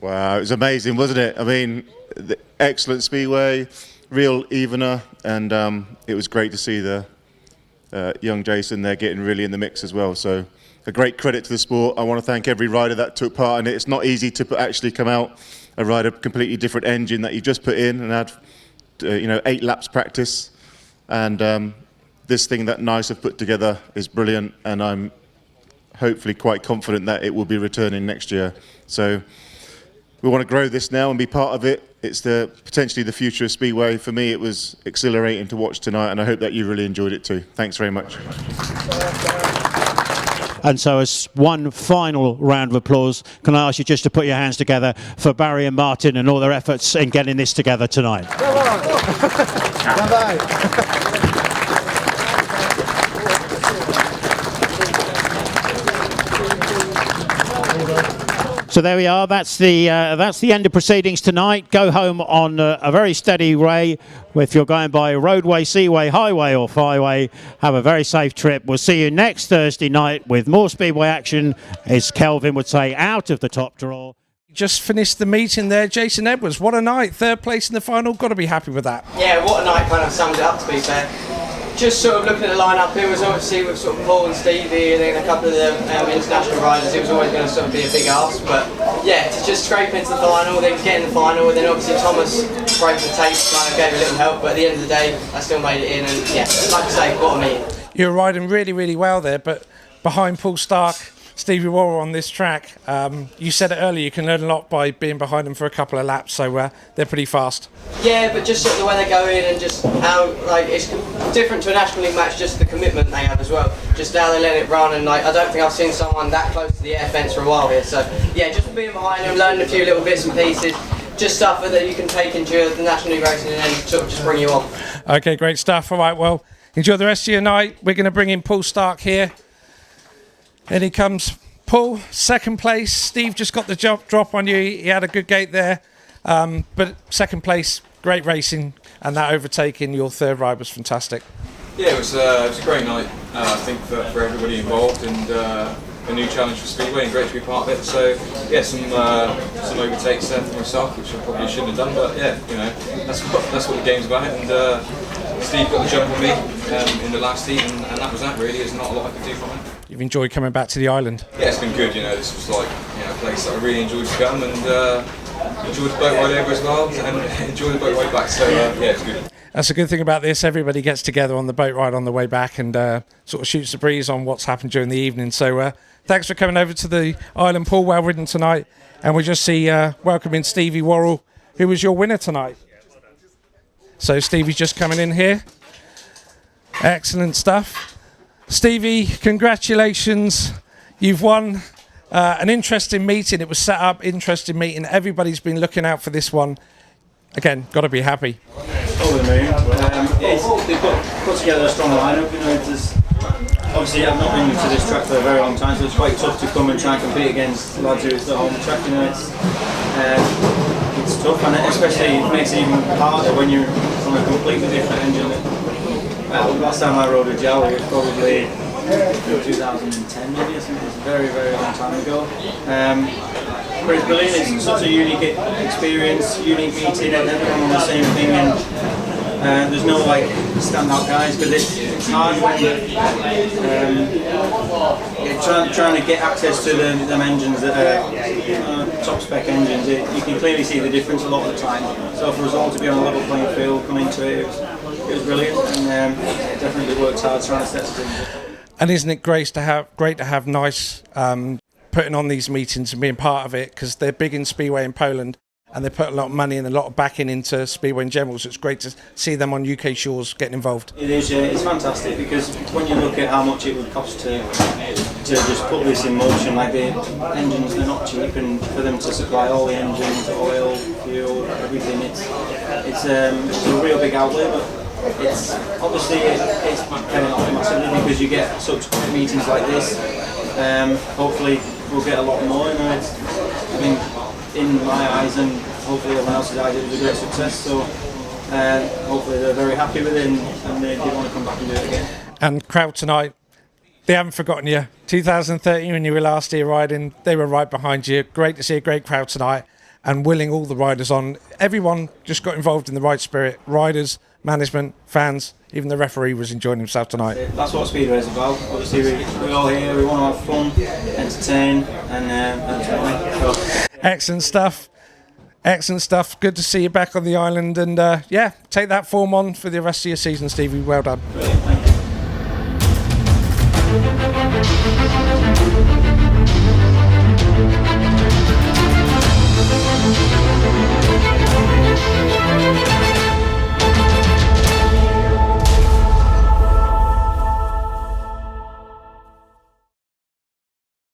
Wow, it was amazing, wasn't it? I mean, excellent speedway. real evener, and it was great to see the young Jason there getting really in the mix as well. So a great credit to the sport. I want to thank every rider that took part in it. It's not easy to actually come out and ride a completely different engine that you just put in and had 8 laps practice. And this thing that NICE have put together is brilliant, and I'm hopefully quite confident that it will be returning next year. So we want to grow this now and be part of it. It's potentially the future of Speedway. For me, it was exhilarating to watch tonight, and I hope that you really enjoyed it too. Thanks very much. And so as one final round of applause, can I ask you just to put your hands together for Barry and Martin and all their efforts in getting this together tonight. So there we are. That's the end of proceedings tonight. Go home on a very steady way. If you're going by roadway, seaway, highway or flyway, have a very safe trip. We'll see you next Thursday night with more Speedway action, as Kelvin would say, out of the top draw. Just finished the meeting there. Jason Edwards, what a night. 3rd place in the final. Got to be happy with that. Yeah, what a night kind of sums it up, to be fair. Just sort of looking at the lineup, it was obviously with sort of Paul and Stevie and then a couple of the international riders, it was always going to sort of be a big ask. But yeah, to just scrape into the final, then get in the final, and then obviously Thomas broke the tape, kind of gave a little help, but at the end of the day, I still made it in, and yeah, like I say, what a meeting. You were riding really, really well there, but behind Paul Starke, Stevie Worrall on this track, you said it earlier, you can learn a lot by being behind them for a couple of laps, so they're pretty fast. Yeah, but just sort of the way they go in and just how, like, it's different to a National League match, just the commitment they have as well. Just how they let it run, and like, I don't think I've seen someone that close to the air fence for a while here. So yeah, just being behind them, learning a few little bits and pieces, just stuff that you can take into the National League racing and then sort of just bring you on. Okay, great stuff. All right, well, enjoy the rest of your night. We're going to bring in Paul Starke here. And he comes. Paul, 2nd place. Steve just got the drop on you. He had a good gate there. But 2nd place, great racing. And that overtaking your 3rd ride was fantastic. Yeah, it was a great night, I think, for everybody involved, and a new challenge for Speedway, and great to be part of it. So, yeah, some overtakes there for myself, which I probably shouldn't have done, but yeah, that's what the game's about. And Steve got the jump on me in the last heat, and that was that, really. There's not a lot I could do from it. You've enjoyed coming back to the island? Yeah, it's been good. This was like a place that I really enjoyed to come, and enjoyed the boat ride over as well, and enjoyed the boat ride back. So yeah, it's good. That's a good thing about this. Everybody gets together on the boat ride on the way back and sort of shoots the breeze on what's happened during the evening. So thanks for coming over to the island, Paul. Well ridden tonight, and we'll just see welcoming Stevie Worrall, who was your winner tonight. So Stevie's just coming in here. Excellent stuff. Stevie, congratulations. You've won an interesting meeting. It was set up, interesting meeting. Everybody's been looking out for this one. Again, got to be happy. Over the moon. They've put together a strong lineup. Obviously I've not been to this track for a very long time, so it's quite tough to come and try and compete against lads who it's the home track. It's tough, and especially it makes it even harder when you're on a completely different engine. Last time I rode a Jawa, it was probably 2010 maybe, I think it was a very, very long time ago. But it's brilliant, it's such a unique experience, unique meeting, and everyone on the same thing, and there's no like standout guys, because it's hard when you're trying to get access to them engines that are top spec engines. You can clearly see the difference a lot of the time. So for us all to be on a level playing field, come into it, it was brilliant, and definitely worked hard trying to set things. And isn't it great to have NICE putting on these meetings and being part of it, because they're big in Speedway in Poland, and they put a lot of money and a lot of backing into Speedway in general, so it's great to see them on UK shores getting involved. It is, yeah, it's fantastic, because when you look at how much it would cost to just put this in motion, like the engines, they're not cheap, and for them to supply all the engines, oil, fuel, everything, it's a real big outlay, but it's obviously it's paying off massively, because you get such meetings like this. Hopefully we'll get a lot more. I think in my eyes, and hopefully everyone else's eyes, it was a great success. So hopefully they're very happy with it, and they want to come back and do it again. And crowd tonight, they haven't forgotten you. 2013, when you were last here riding, they were right behind you. Great to see a great crowd tonight. and willing all the riders on. Everyone just got involved in the right spirit. Riders, management, fans, even the referee was enjoying himself tonight. That's what Speedway is about. Obviously, we're all here, we want to have fun, entertain, and Excellent stuff. Excellent stuff. Good to see you back on the island, and yeah, take that form on for the rest of your season, Stevie. Well done.